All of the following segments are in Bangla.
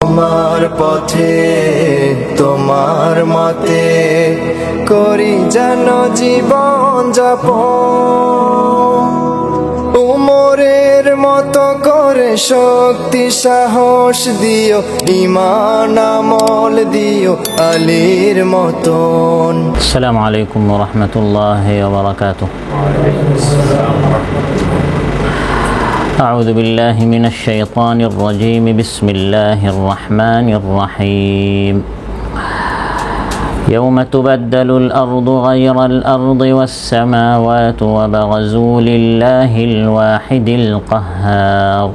তোমার পথে তোমার মতে করি যেন জীবন যাপন, উমরের মতো করে শক্তি সাহস দিও, ঈমান আমল দিও আলীর মতন। আসসালামু আলাইকুম ওয়া রাহমাতুল্লাহি ওয়া বারাকাতুহু। أعوذ بالله من الشيطان الرجيم. بسم الله الرحمن الرحيم. يوم تبدل الأرض غير الأرض والسماوات وبرزوا لله الواحد القهار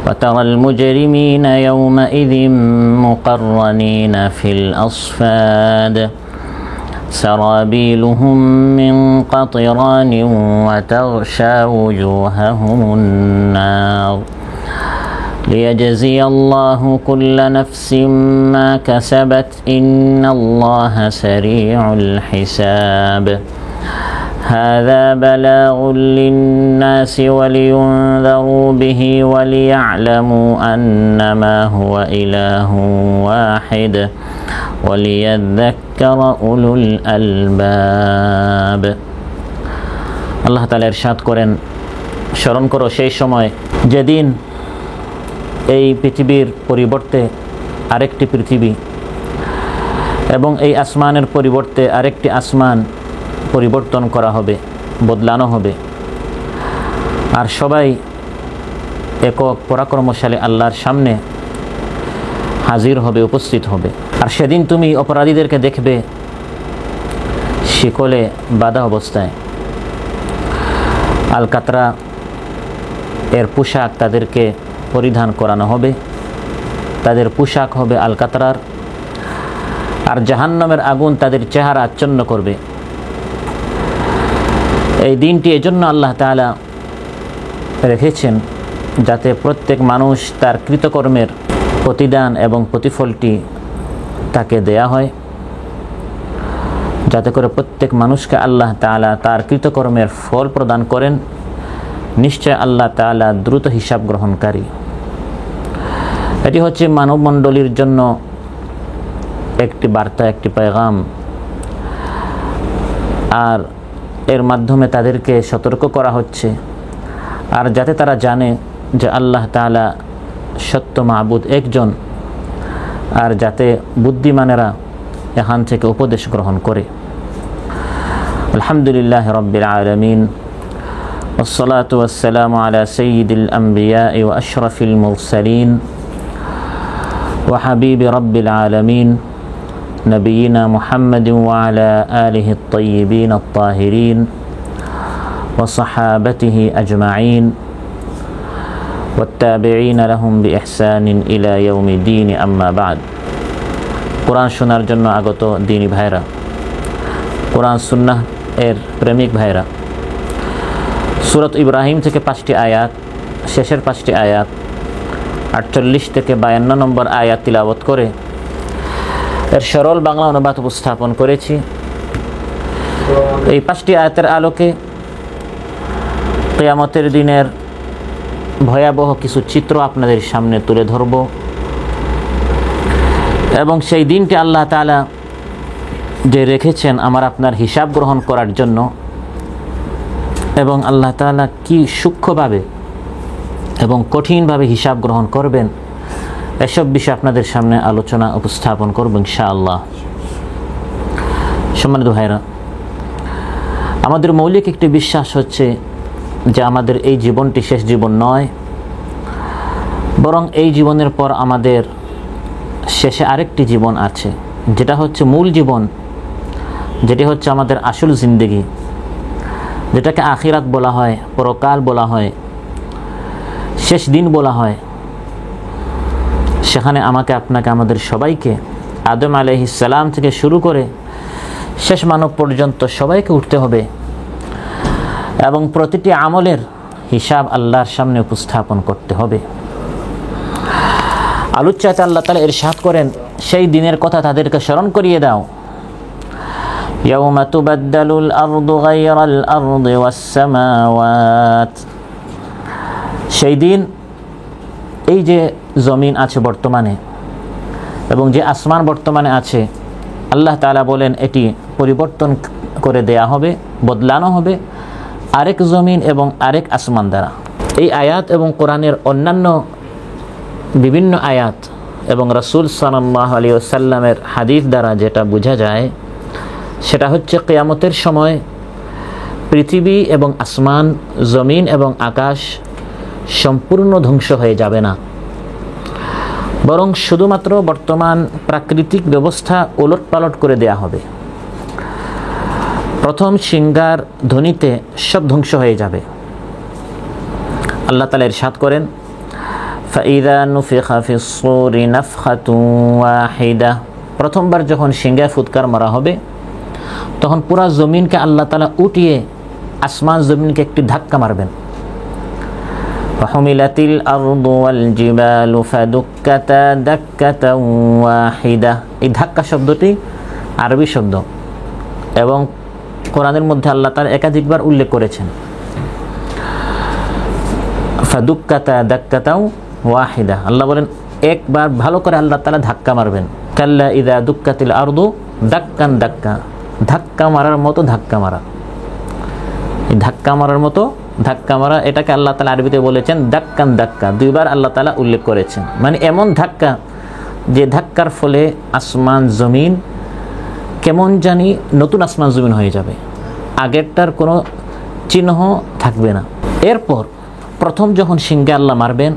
وترى المجرمين يومئذ مقرنين في الأصفاد سرابيلهم من قطران وتغشى وجوههم النار ليجزي الله كل نفس ما كسبت إن الله سريع الحساب هذا بلاغ للناس ولينذروا به وليعلموا أنما هو إله واحد وليذكر أولو الألباب. আল্লাহ তাআলা ইরশাদ করেন, স্মরণ করো সেই সময় যেদিন এই পৃথিবীর পরিবর্তে আরেকটি পৃথিবী এবং এই আসমানের পরিবর্তে আরেকটি আসমান পরিবর্তন করা হবে, বদলানো হবে, আর সবাই একক পরাক্রমশালী আল্লাহর সামনে হাজির হবে, উপস্থিত হবে। আর সেদিন তুমি অপরাধীদেরকে দেখবে শিকলে বাঁধা অবস্থায়, আল কাতরা এর পোশাক তাদেরকে পরিধান করানো হবে, তাদের পোশাক হবে আল কাতরার, আর জাহান্নামের আগুন তাদের চেহারা আচ্ছন্ন করবে। এই দিনটি এজন্য আল্লাহ তাআলা রেখেছেন যাতে প্রত্যেক মানুষ তার কৃতকর্মের প্রতিদান এবং প্রতিফলটি তাকে দেয়া হয়, যাতে করে প্রত্যেক মানুষকে আল্লাহ তাআলা তার কৃতকর্মের ফল প্রদান করেন। নিশ্চয় আল্লাহ তাআলা দ্রুত হিসাব গ্রহণকারী। এটি হচ্ছে মানবমণ্ডলীর জন্য একটি বার্তা, একটি পেগাম, আর এর মাধ্যমে তাদেরকে সতর্ক করা হচ্ছে, আর যাতে তারা জানে যে আল্লাহ তাআলা সত্য মাবুদ একজন, আর যাতে বুদ্ধিমানেরা এখান থেকে উপদেশ গ্রহণ করে। আলহামদুলিল্লাহ রাব্বিল আলামিন ওয়াসসালাতু ওয়াসসালামু আলা সাইয়্যিদিল আমবিয়া ওয়া আশরাফিল মুরসালিন ওয়া হাবিবি রাব্বিল আলামিন নবিয়িনা মুহাম্মাদিন ওয়া আলা আলিহি আত-তাইয়্যিবিন আত-তাহিরিন ওয়া সাহাবাতিহি আজমাইন والتابعين لهم بإحسان إلى يوم الدين أما بعد. কোরআন শোনার জন্য আগত দিনী ভাইরা, কোরআন সুন্নাহ এর প্রেমিক ভাইরা, সূরাত ইব্রাহিম থেকে 5টি আয়াত, শেষের 5টি আয়াত 48 থেকে 52 নম্বর আয়াত তিলাওয়াত করে এর সরল বাংলা অনুবাদ উপস্থাপন করেছি। এই 5টি আয়াতের আলোকে কিয়ামতের দিনের ভয়াবহ কিছু চিত্র আপনাদের সামনে তুলে ধরব, এবং সেই দিনটি আল্লাহ তাআলা যে রেখেছেন আমার আপনার হিসাব গ্রহণ করার জন্য, এবং আল্লাহ তাআলা কি সূক্ষ্মভাবে এবং কঠিনভাবে হিসাব গ্রহণ করবেন, এসব বিষয়ে আপনাদের সামনে আলোচনা উপস্থাপন করব ইনশাআল্লাহ। সম্মানিত ভাইরা, আমাদের মৌলিক একটি বিশ্বাস হচ্ছে যে আমাদের এই জীবনটি শেষ জীবন নয়, বরং এই জীবনের পর আমাদের শেষে আরেকটি জীবন আছে, যেটা হচ্ছে মূল জীবন, যেটি হচ্ছে আমাদের আসল জিন্দেগি, যেটাকে আখিরাত বলা হয়, পরকাল বলা হয়, শেষ দিন বলা হয়। সেখানে আমাকে আপনাকে আমাদের সবাইকে আদম আলাইহিস সালাম থেকে শুরু করে শেষ মানব পর্যন্ত সবাইকে উঠতে হবে এবং প্রতিটি আমলের হিসাব আল্লাহর সামনে উপস্থাপন করতে হবে। আলোচ্যতে আল্লাহ তাআলা ইরশাদ করেন, সেই দিনের কথা তাদেরকে স্মরণ করিয়ে দাও। ইয়াউমা তুবাদদালুল আরদু গায়রাল আরদি ওয়াস সামাওয়াত। সেই দিন, এই যে জমিন আছে বর্তমানে এবং যে আসমান বর্তমানে আছে, আল্লাহ তাআলা বলেন এটি পরিবর্তন করে দেয়া হবে, বদলানো হবে আরেক জমিন এবং আরেক আসমান দ্বারা। এই আয়াত এবং কোরআনের অন্যান্য বিভিন্ন আয়াত এবং রাসূল সাল্লাল্লাহু আলাইহি ওয়াসাল্লামের হাদিস দ্বারা যেটা বোঝা যায় সেটা হচ্ছে কিয়ামতের সময় পৃথিবী এবং আসমান, জমিন এবং আকাশ সম্পূর্ণ ধ্বংস হয়ে যাবে না, বরং শুধুমাত্র বর্তমান প্রাকৃতিক ব্যবস্থা ওলটপালট করে দেয়া হবে। প্রথম সিংহার ধ্বনিতে সব ধ্বংস হয়ে যাবে। আল্লাহ তাআলা ইরশাদ করেন, ফাইযা নুফিখা ফিস সূরি নাফখাতুন ওয়াহিদা, প্রথমবার যখন সিংহায় ফুৎকার মারা হবে তখন পুরা জমিনকে আল্লাহ তাআলা উঠিয়ে আসমান জমিনকে একটি ধাক্কা মারবেন। ফাহুমিলাতিল আরদু ওয়াল জিবালু ফাদুক্কাতা দাক্কাতান ওয়াহিদা, এই ধাক্কা শব্দটি আরবি শব্দ এবং কোরআনের মধ্যে আল্লাহ তাআলা একাধিকবার উল্লেখ করেছেন। ফাদুক্কাতা দাক্কাতান ওয়াহিদা, আল্লাহ বলেন একবার ভালো করে আল্লাহ তাআলা ধাক্কা মারবেন। কাল্লা ইযা দুক্কাতিল আরদু দাক্কান দাক্কা, ধাক্কা মারার মতো ধাক্কা মারা, এই ধাক্কা মারার মতো ধাক্কা মারা, এটাকে আল্লাহ তাআলা আরবিতে বলেছেন দাক্কান দাক্কা, দুইবার আল্লাহ তাআলা উল্লেখ করেছেন। মানে এমন ধাক্কা যে ধাক্কার ফলে আসমান জমিন কেমন জানি নতুন আসমান জমিন হয়ে যাবে, আগেরটার কোনো চিহ্ন থাকবে না। এরপর প্রথম যখন সিংহে আল্লাহ মারবেন,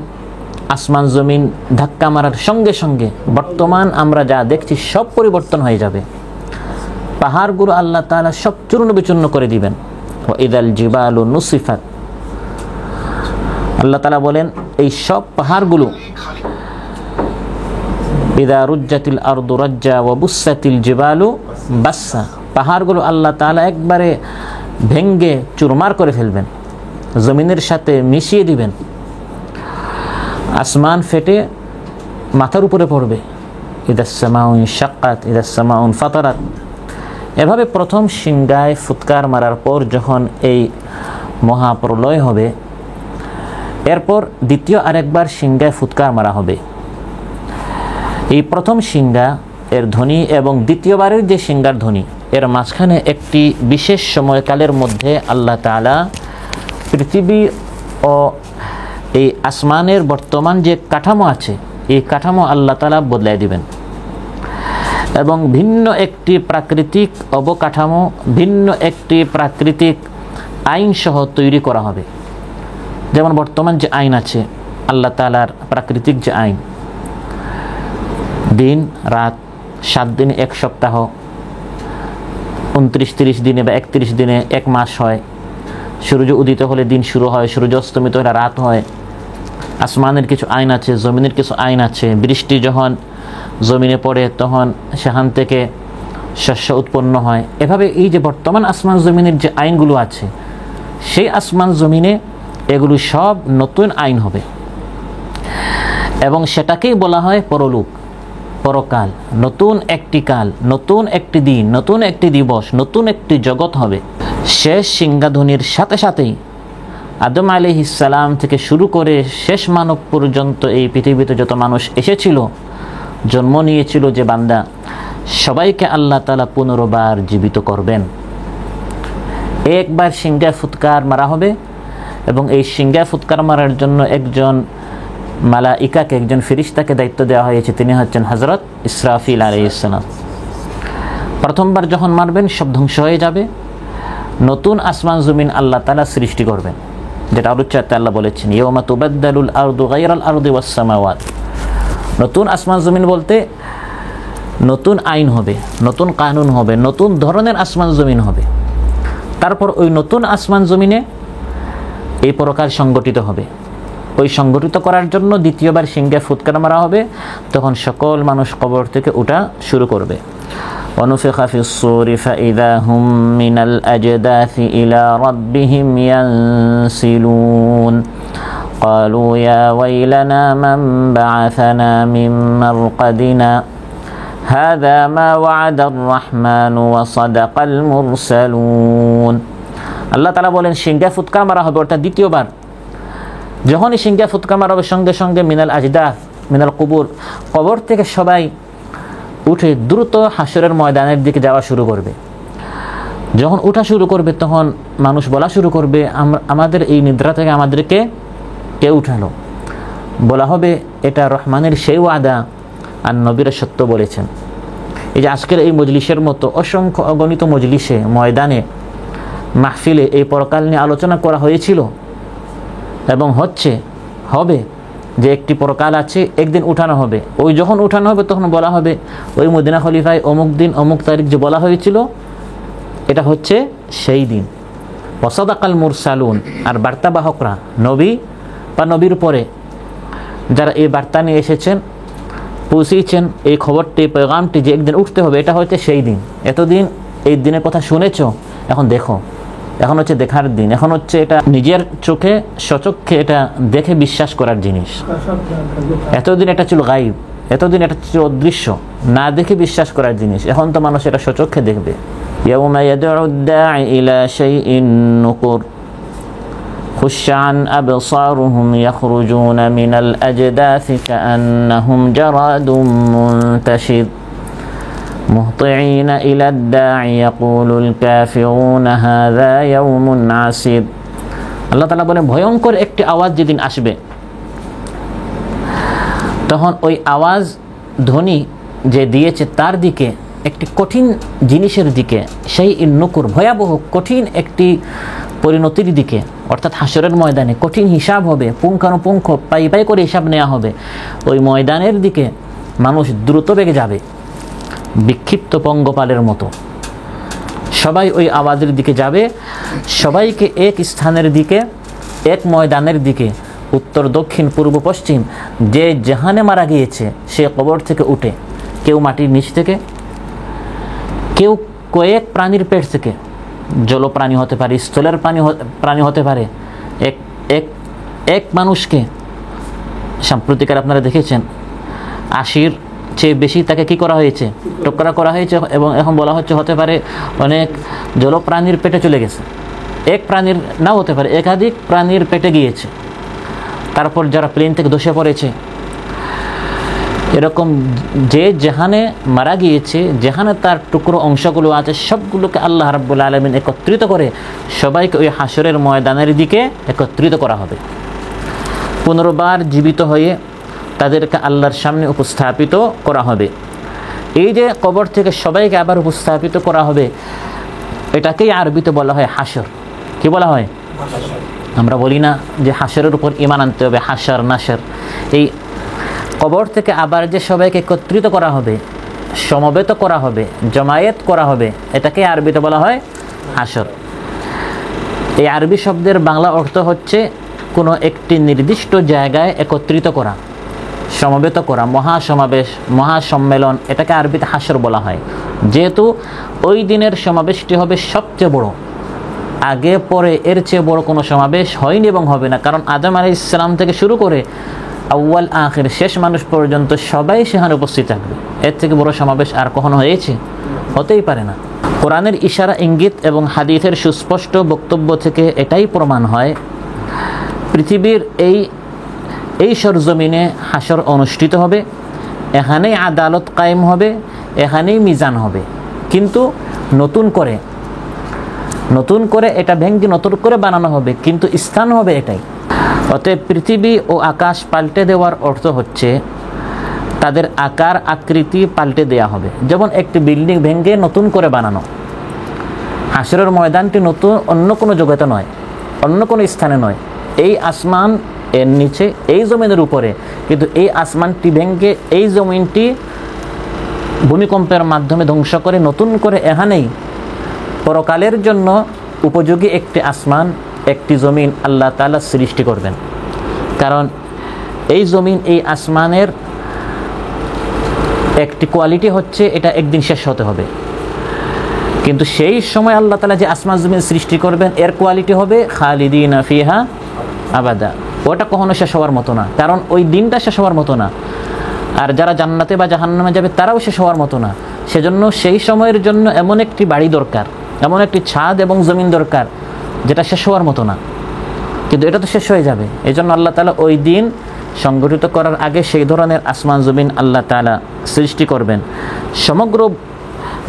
আসমান জমিন ধাক্কা মারার সঙ্গে সঙ্গে বর্তমান আমরা যা দেখছি সব পরিবর্তন হয়ে যাবে। পাহাড়গুলো আল্লাহ তাআলা সব চূর্ণ বিচূর্ণ করে দিবেন। ওয়াইদাল জিবালু নুসিফাত, আল্লাহ তাআলা বলেন এই সব পাহাড়গুলো, ইযা রুজ্জাতিল আরদু রাজ্জা ওয়া বুসাতিল জিবালু বাসসা, পাহাড়গুলো আল্লাহ তাআলা একবারে ভেঙ্গে চুরমার করে ফেলবেন, জমিনের সাথে মিশিয়ে দিবেন, আসমান ফেটে মাথার উপরে পড়বে। ইদাস সামাউ ইনশাক্কাত ইদাস সামাউ ফাতারাত, এভাবে প্রথম সিংহায় ফুৎকার মারার পর যখন এই মহাপ্রলয় হবে, এরপর দ্বিতীয় আরেকবার সিংহায় ফুৎকার মারা হবে। এই প্রথম সিংহা এর ধ্বনি এবং দ্বিতীয়বারের যে সিংহার ধ্বনি, এর মাঝখানে একটি বিশেষ সময়কালের মধ্যে আল্লাহ তাআলা পৃথিবী ও এই আসমানের বর্তমান যে কাঠামো আছে, এই কাঠামো আল্লাহ তাআলা বদলাই দিবেন এবং ভিন্ন একটি প্রাকৃতিক অবকাঠামো, ভিন্ন একটি প্রাকৃতিক আইন সহ তৈরি করা হবে। যেমন বর্তমান যে আইন আছে আল্লাহ তাআলার প্রাকৃতিক যে আইন, দিন রাত, 7 দিনে 1 সপ্তাহ, 29-30 দিনে বা 31 দিনে 1 মাস হয়, সূর্য উদিত হলে দিন শুরু হয়, সূর্য অস্তমিত হলে রাত হয়। আসমানের কিছু আইন আছে, জমিনের কিছু আইন আছে, বৃষ্টি যখন জমিনে পড়ে তখন সেখান থেকে শস্য উৎপন্ন হয়। এভাবে এই যে বর্তমান আসমান জমিনের যে আইনগুলো আছে, সেই আসমান জমিনে এগুলো সব নতুন আইন হবে এবং সেটাকেই বলা হয় পরলোক, পরকাল। নতুন একটি কাল, নতুন একটি দিন, নতুন একটি দিবস, নতুন একটি জগৎ হবে। শেষ সিংহাধ্বনির সাথে সাথেই আদম আলাইহিস সালাম থেকে শুরু করে শেষ মানব পর্যন্ত এই পৃথিবীতে যত মানুষ এসেছিল, জন্ম নিয়েছিল যে বান্দা, সবাইকে আল্লাহ তাআলা পুনর্বার জীবিত করবেন। একবার সিংহায় ফুৎকার মারা হবে এবং এই সিংহায় ফুৎকার মারার জন্য একজন মালাইকাকে, একজন ফেরেশতাকে দায়িত্ব দেওয়া হয়েছে, তিনি হচ্ছেন হযরত ইসরাফিল আলাইহিস সালাম। প্রথমবার যখন মারবেন সব ধ্বংস হয়ে যাবে, নতুন আসমান জমিন আল্লাহ তাআলা সৃষ্টি করবেন, যেটা আলোচ্যতে আল্লাহ বলেছেন ইয়াউমা তুবাদদালুল আরদু গায়রাল আরদি ওয়াস সামাওয়াত। নতুন আসমান জমিন বলতে নতুন আইন হবে, নতুন কানুন হবে, নতুন ধরনের আসমান জমিন হবে। তারপর ওই নতুন আসমান জমিনে এই পরকাল সংগঠিত হবে। ওই সংগঠিত করার জন্য দ্বিতীয়বার সিংহে ফুৎকার মারা হবে, তখন সকল মানুষ কবর থেকে ওঠা শুরু করবে। ونفخ في الصور فإذا هم من الأجداث إلى ربهم ينسلون قالوا يا ويلنا من بعثنا من مرقدنا هذا ما وعد الرحمن وصدق المرسلون। আল্লাহ তাআলা বলেন সিংহে ফুৎকার মারা হবে, অর্থাৎ দ্বিতীয়বার যখনই সিংহে ফুৎকার মারা হবে সঙ্গে সঙ্গে মিনাল আজদাথ, মিনাল কুবুর, কবর থেকে সবাই উঠে দ্রুত হাসরের ময়দানের দিকে যাওয়া শুরু করবে। যখন উঠা শুরু করবে তখন মানুষ বলা শুরু করবে, আমাদের এই নিদ্রা থেকে আমাদেরকে কে উঠালো? বলা হবে এটা রহমানের সেই ওয়াদা আর নবীরা সত্য বলেছেন। এই যে আজকের এই মজলিসের মতো অসংখ্য অগণিত মজলিসে, ময়দানে, মাহফিলে এই পরকাল নিয়ে আলোচনা করা হয়েছিল এবং হবে যে একটি পরকাল আছে, একদিন উঠানো হবে। ওই যখন উঠানো হবে তখন বলা হবে ওই মদিনা খলিফায় অমুক দিন অমুক তারিখ যে বলা হয়েছিল এটা হচ্ছে সেই দিন। ওয়াসাদাকাল মুরসালুন, আর বার্তাবাহকরা, নবী বা নবীর পরে যারা এই বার্তা নিয়ে এসেছেন, পৌঁছেছেন এই খবরটি, পেগামটি যে একদিন উঠতে হবে, এটা হচ্ছে সেই দিন। এতদিন এই দিনের কথা শুনেছ, এখন দেখো, এখন হচ্ছে দেখার দিন, এখন হচ্ছে এটা নিজের চোখে সচক্ষে এটা দেখে বিশ্বাস করার জিনিস। এতদিন এটা ছিল গায়েব, এতদিন এটা ছিল অদৃশ্য, না দেখে বিশ্বাস করার জিনিস। এখন তো মানুষ এটা সচক্ষে দেখবে। ইয়াউমা ইয়াদউ আদ-দাঈ ইলা শাইইন নুকুর خش عن أبصارهم يخرجون من الأجداث كأنهم جراد منتشر مهطعين إلى الداعي يقول الكافرون هذا يوم عسير। আল্লাহ তাআলা বলেন ভয়ঙ্কর একটি আওয়াজ যেদিন আসবে তখন ওই আওয়াজ ধ্বনি যে দিয়েছে তার দিকে, একটি কঠিন জিনিসের দিকে, সেই নুকুর ভয়াবহ কঠিন একটি পরিণতির দিকে, অর্থাৎ হাসরের ময়দানে কঠিন হিসাব হবে, পুঙ্খানুপুঙ্খ পাই পাই করে হিসাব নেওয়া হবে। ওই ময়দানের দিকে মানুষ দ্রুত বেগে যাবে বিক্ষিপ্ত পঙ্গপালের মতো। সবাই ওই আওয়াজের দিকে যাবে, সবাইকে এক স্থানের দিকে, এক ময়দানের দিকে, উত্তর দক্ষিণ পূর্ব পশ্চিম, যে যেখানে মারা গিয়েছে সে কবর থেকে উঠে, কেউ মাটির নিচ থেকে, কেউ কয়েক প্রাণীর পেট থেকে, জলপ্রাণী হতে পারে, স্থলের প্রাণী হতে পারে। এক মানুষকে সাম্প্রতিকার আপনারা দেখেছেন 80-র চেয়ে বেশি তাকে কি করা হয়েছে, টুকরা করা হয়েছে, এবং এখন বলা হচ্ছে হতে পারে অনেক জলপ্রাণীর পেটে চলে গেছে। এক প্রাণীর নাও হতে পারে, একাধিক প্রাণীর পেটে গিয়েছে। তারপর যারা প্লেন থেকে ধসে পড়েছে, এরকম যে যেখানে মারা গিয়েছে, যেখানে তার টুকরো অংশগুলো আছে, সবগুলোকে আল্লাহ রাব্বুল আলামিন একত্রিত করে সবাইকে ওই হাসরের ময়দানের দিকে একত্রিত করা হবে। পুনর্বার জীবিত হয়ে তাদেরকে আল্লাহর সামনে উপস্থাপিত করা হবে। এই যে কবর থেকে সবাইকে আবার উপস্থাপিত করা হবে, এটাকেই আরবিতে বলা হয় হাসর। কি বলা হয়? আমরা বলি না যে হাসরের উপর ঈমান আনতে হবে, হাসর নাসর। এই কবর থেকে আবার যে সবাইকে একত্রিত করা হবে, সমবেত করা হবে, জমায়েত করা হবে, এটাকে আরবিতে বলা হয় হাসর। এই আরবি শব্দের বাংলা অর্থ হচ্ছে কোনো একটি নির্দিষ্ট জায়গায় একত্রিত করা, সমবেত করা, মহাসমাবেশ, মহাসম্মেলন, এটাকে আরবিতে হাসর বলা হয়। যেহেতু ওই দিনের সমাবেশটি হবে সবচেয়ে বড়, আগে পরে এর চেয়ে বড় কোনো সমাবেশ হয়নি এবং হবে না। কারণ আদম আলাইহিস সালাম থেকে শুরু করে আউয়াল আখির শেষ মানুষ পর্যন্ত সবাই সেখানে উপস্থিত থাকবে। এর থেকে বড় সমাবেশ আর কখনো হয়েছে? হতেই পারে না। কোরআনের ইশারা, ইঙ্গিত এবং হাদিসের সুস্পষ্ট বক্তব্য থেকে এটাই প্রমাণ হয়, পৃথিবীর এই সরজমিনে হাসর অনুষ্ঠিত হবে, এখানেই আদালত কায়েম হবে, এখানেই মিজান হবে। কিন্তু নতুন করে এটা ভেঙে নতুন করে বানানো হবে, কিন্তু স্থান হবে এটাই। অতএব পৃথিবী ও আকাশ পাল্টে দেওয়ার অর্থ হচ্ছে তাদের আকার আকৃতি পাল্টে দেয়া হবে। যেমন একটি বিল্ডিং ভেঙে নতুন করে বানানো। হাসরের ময়দানটি নতুন অন্য কোনো জগতে নয়, অন্য কোনো স্থানে নয়, এই আসমান এর নিচে, এই জমিনের উপরে। কিন্তু এই আসমানটি ভেঙে এই জমিনটি ভূমিকম্পের মাধ্যমে ধ্বংস করে নতুন করে এখানেই পরকালের জন্য উপযোগী একটি আসমান, একটি জমিন আল্লাহ তাআলা সৃষ্টি করবেন। কারণ এই জমিন, এই আসমানের একটি কোয়ালিটি হচ্ছে এটা একদিন শেষ হতে হবে। কিন্তু সেই সময় আল্লাহ তাআলা যে আসমান জমিন সৃষ্টি করবেন, এর কোয়ালিটি হবে খালিদিনা ফিহা আবাদা। ওটা কখনো শেষ হওয়ার মতো না, কারণ ওই দিনটা শেষ হওয়ার মতো না। আর যারা জান্নাতে বা জাহান্নামে যাবে তারাও শেষ হওয়ার মতো না। সেজন্য সেই সময়ের জন্য এমন একটি বাড়ি দরকার, এমন একটি ছাদ এবং জমিন দরকার যেটা শেষ হওয়ার মতো না। কিন্তু এটা তো শেষ হয়ে যাবে। এই জন্য আল্লাহ তাআলা ওই দিন সংগঠিত করার আগে সেই ধরনের আসমান জমিন আল্লাহ তাআলা সৃষ্টি করবেন। সমগ্র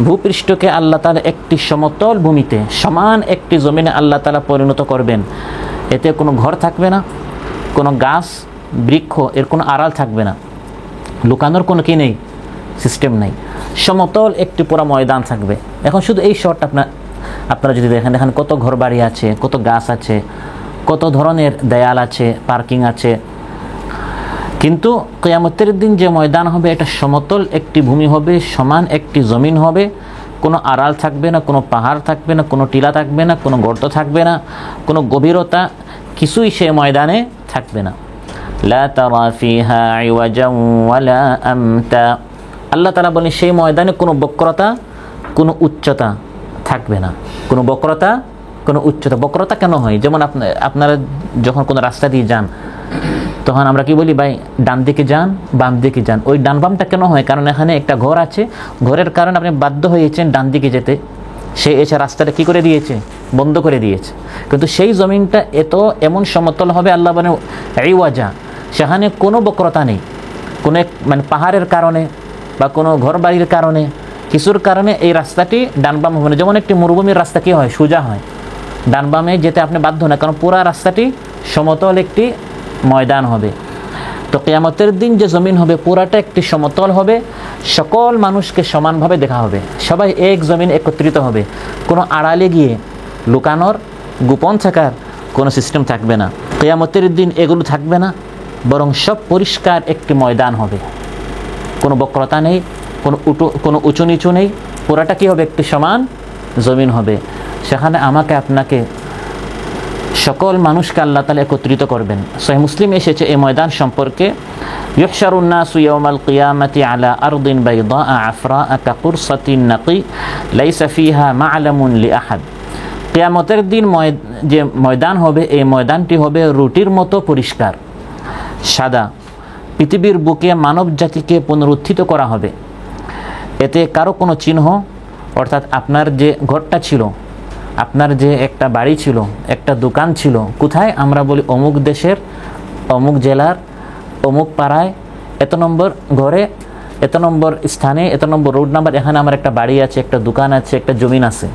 ভূপৃষ্ঠকে আল্লাহ তাআলা একটি সমতল ভূমিতে, সমান একটি জমিনে আল্লাহ তাআলা পরিণত করবেন। এতে কোনো ঘর থাকবে না, কোনো গাছ বৃক্ষ এর কোনো আড়াল থাকবে না, লুকানোর কোনো কি নেই, সিস্টেম নেই। সমতল একটি পুরো ময়দান থাকবে। এখন শুধু এই শহরটা আপনারা যদি দেখেন, কত ঘর বাড়ি আছে, কত গাছ আছে, কত ধরনের দেয়াল আছে, পার্কিং আছে। কিন্তু কিয়ামতের দিন যে ময়দান হবে এটা সমতল একটি ভূমি হবে, সমান একটি জমিন হবে, কোনো আড়াল থাকবে না, কোনো পাহাড় থাকবে না, কোনো টিলা থাকবে না, কোনো গর্ত থাকবে না, কোনো গভীরতা কিছুই সে ময়দানে থাকবে না। লা তারা ফিহা ইওয়াজান ওয়ালা আমতা। আল্লাহ তাআলা বলেন সেই ময়দানে কোনো বক্রতা, কোনো উচ্চতা থাকবে না। কোনো বক্রতা, কোনো উচ্চতা। বক্রতা কেন হয়? যেমন আপনারা যখন কোনো রাস্তা দিয়ে যান তখন আমরা কি বলি, ভাই ডান দিকে যান, বাম দিকে যান। ওই ডান বামটা কেন হয়? কারণ এখানে একটা ঘর আছে, ঘরের কারণে আপনি বাধ্য হয়েছেন ডান দিকে যেতে। সে এসে রাস্তাটা কি করে দিয়েছে, বন্ধ করে দিয়েছে। কিন্তু সেই জমিনটা এমন সমতল হবে, আল্লাহ বলেন ইওয়াজা, সেখানে কোনো বক্রতা নেই। কোনো মানে পাহাড়ের কারণে বা কোনো ঘর বাড়ির কারণে, কিছুর কারণে এই রাস্তাটি ডান বাম হবে না। যেমন একটি মরুভূমির রাস্তা কি হয়, সোজা হয়, ডান বামে যেতে আপনি বাধ্য না, কারণ পুরা রাস্তাটি সমতল একটি ময়দান হবে। তো কিয়ামতের দিন যে জমিন হবে পুরাটা একটি সমতল হবে, সকল মানুষকে সমানভাবে দেখা হবে, সবাই এক জমিন একত্রিত হবে। কোনো আড়ালে গিয়ে লুকানোর, গোপন থাকার কোনো সিস্টেম থাকবে না। কিয়ামতের দিন এগুলো থাকবে না, বরং সব পরিষ্কার একটি ময়দান হবে। কোনো বক্রতা নেই, কোনো উঁচু নিচু নেই, পুরাটা কি হবে, একটি সমান জমিন হবে। সেখানে আমাকে আপনাকে সকল মানুষকে আল্লাহ তাআলা একত্রিত করবেন। সহিহ মুসলিম এসেছে এই ময়দান সম্পর্কে, ইউহশারুন নাসু ইয়াউমাল কিয়ামাতি আলা আরদিন বাইদা আফরা কাকুরসাতিন নাকি লাইসা ফিহা মা'লামুন লিআহাদ। কিয়ামতের দিন যে ময়দান হবে, এই ময়দানটি হবে রুটির মতো পরিষ্কার, সাদা। পৃথিবীর বুকে মানব জাতিকে পুনরুত্থিত করা হবে। এতে কারো কোনো চিহ্ন, অর্থাৎ আপনার যে ঘরটা ছিল, আপনার যে একটা বাড়ি ছিল, একটা দোকান ছিল, কোথায় আমরা বলি অমুক দেশের, অমুক জেলার, অমুক পাড়ায়, এত নম্বর ঘরে, এত নম্বর স্থানে, এত নম্বর রোড নাম্বার, এখানে আমার একটা বাড়ি আছে, একটা দোকান আছে, একটা জমিন আছে।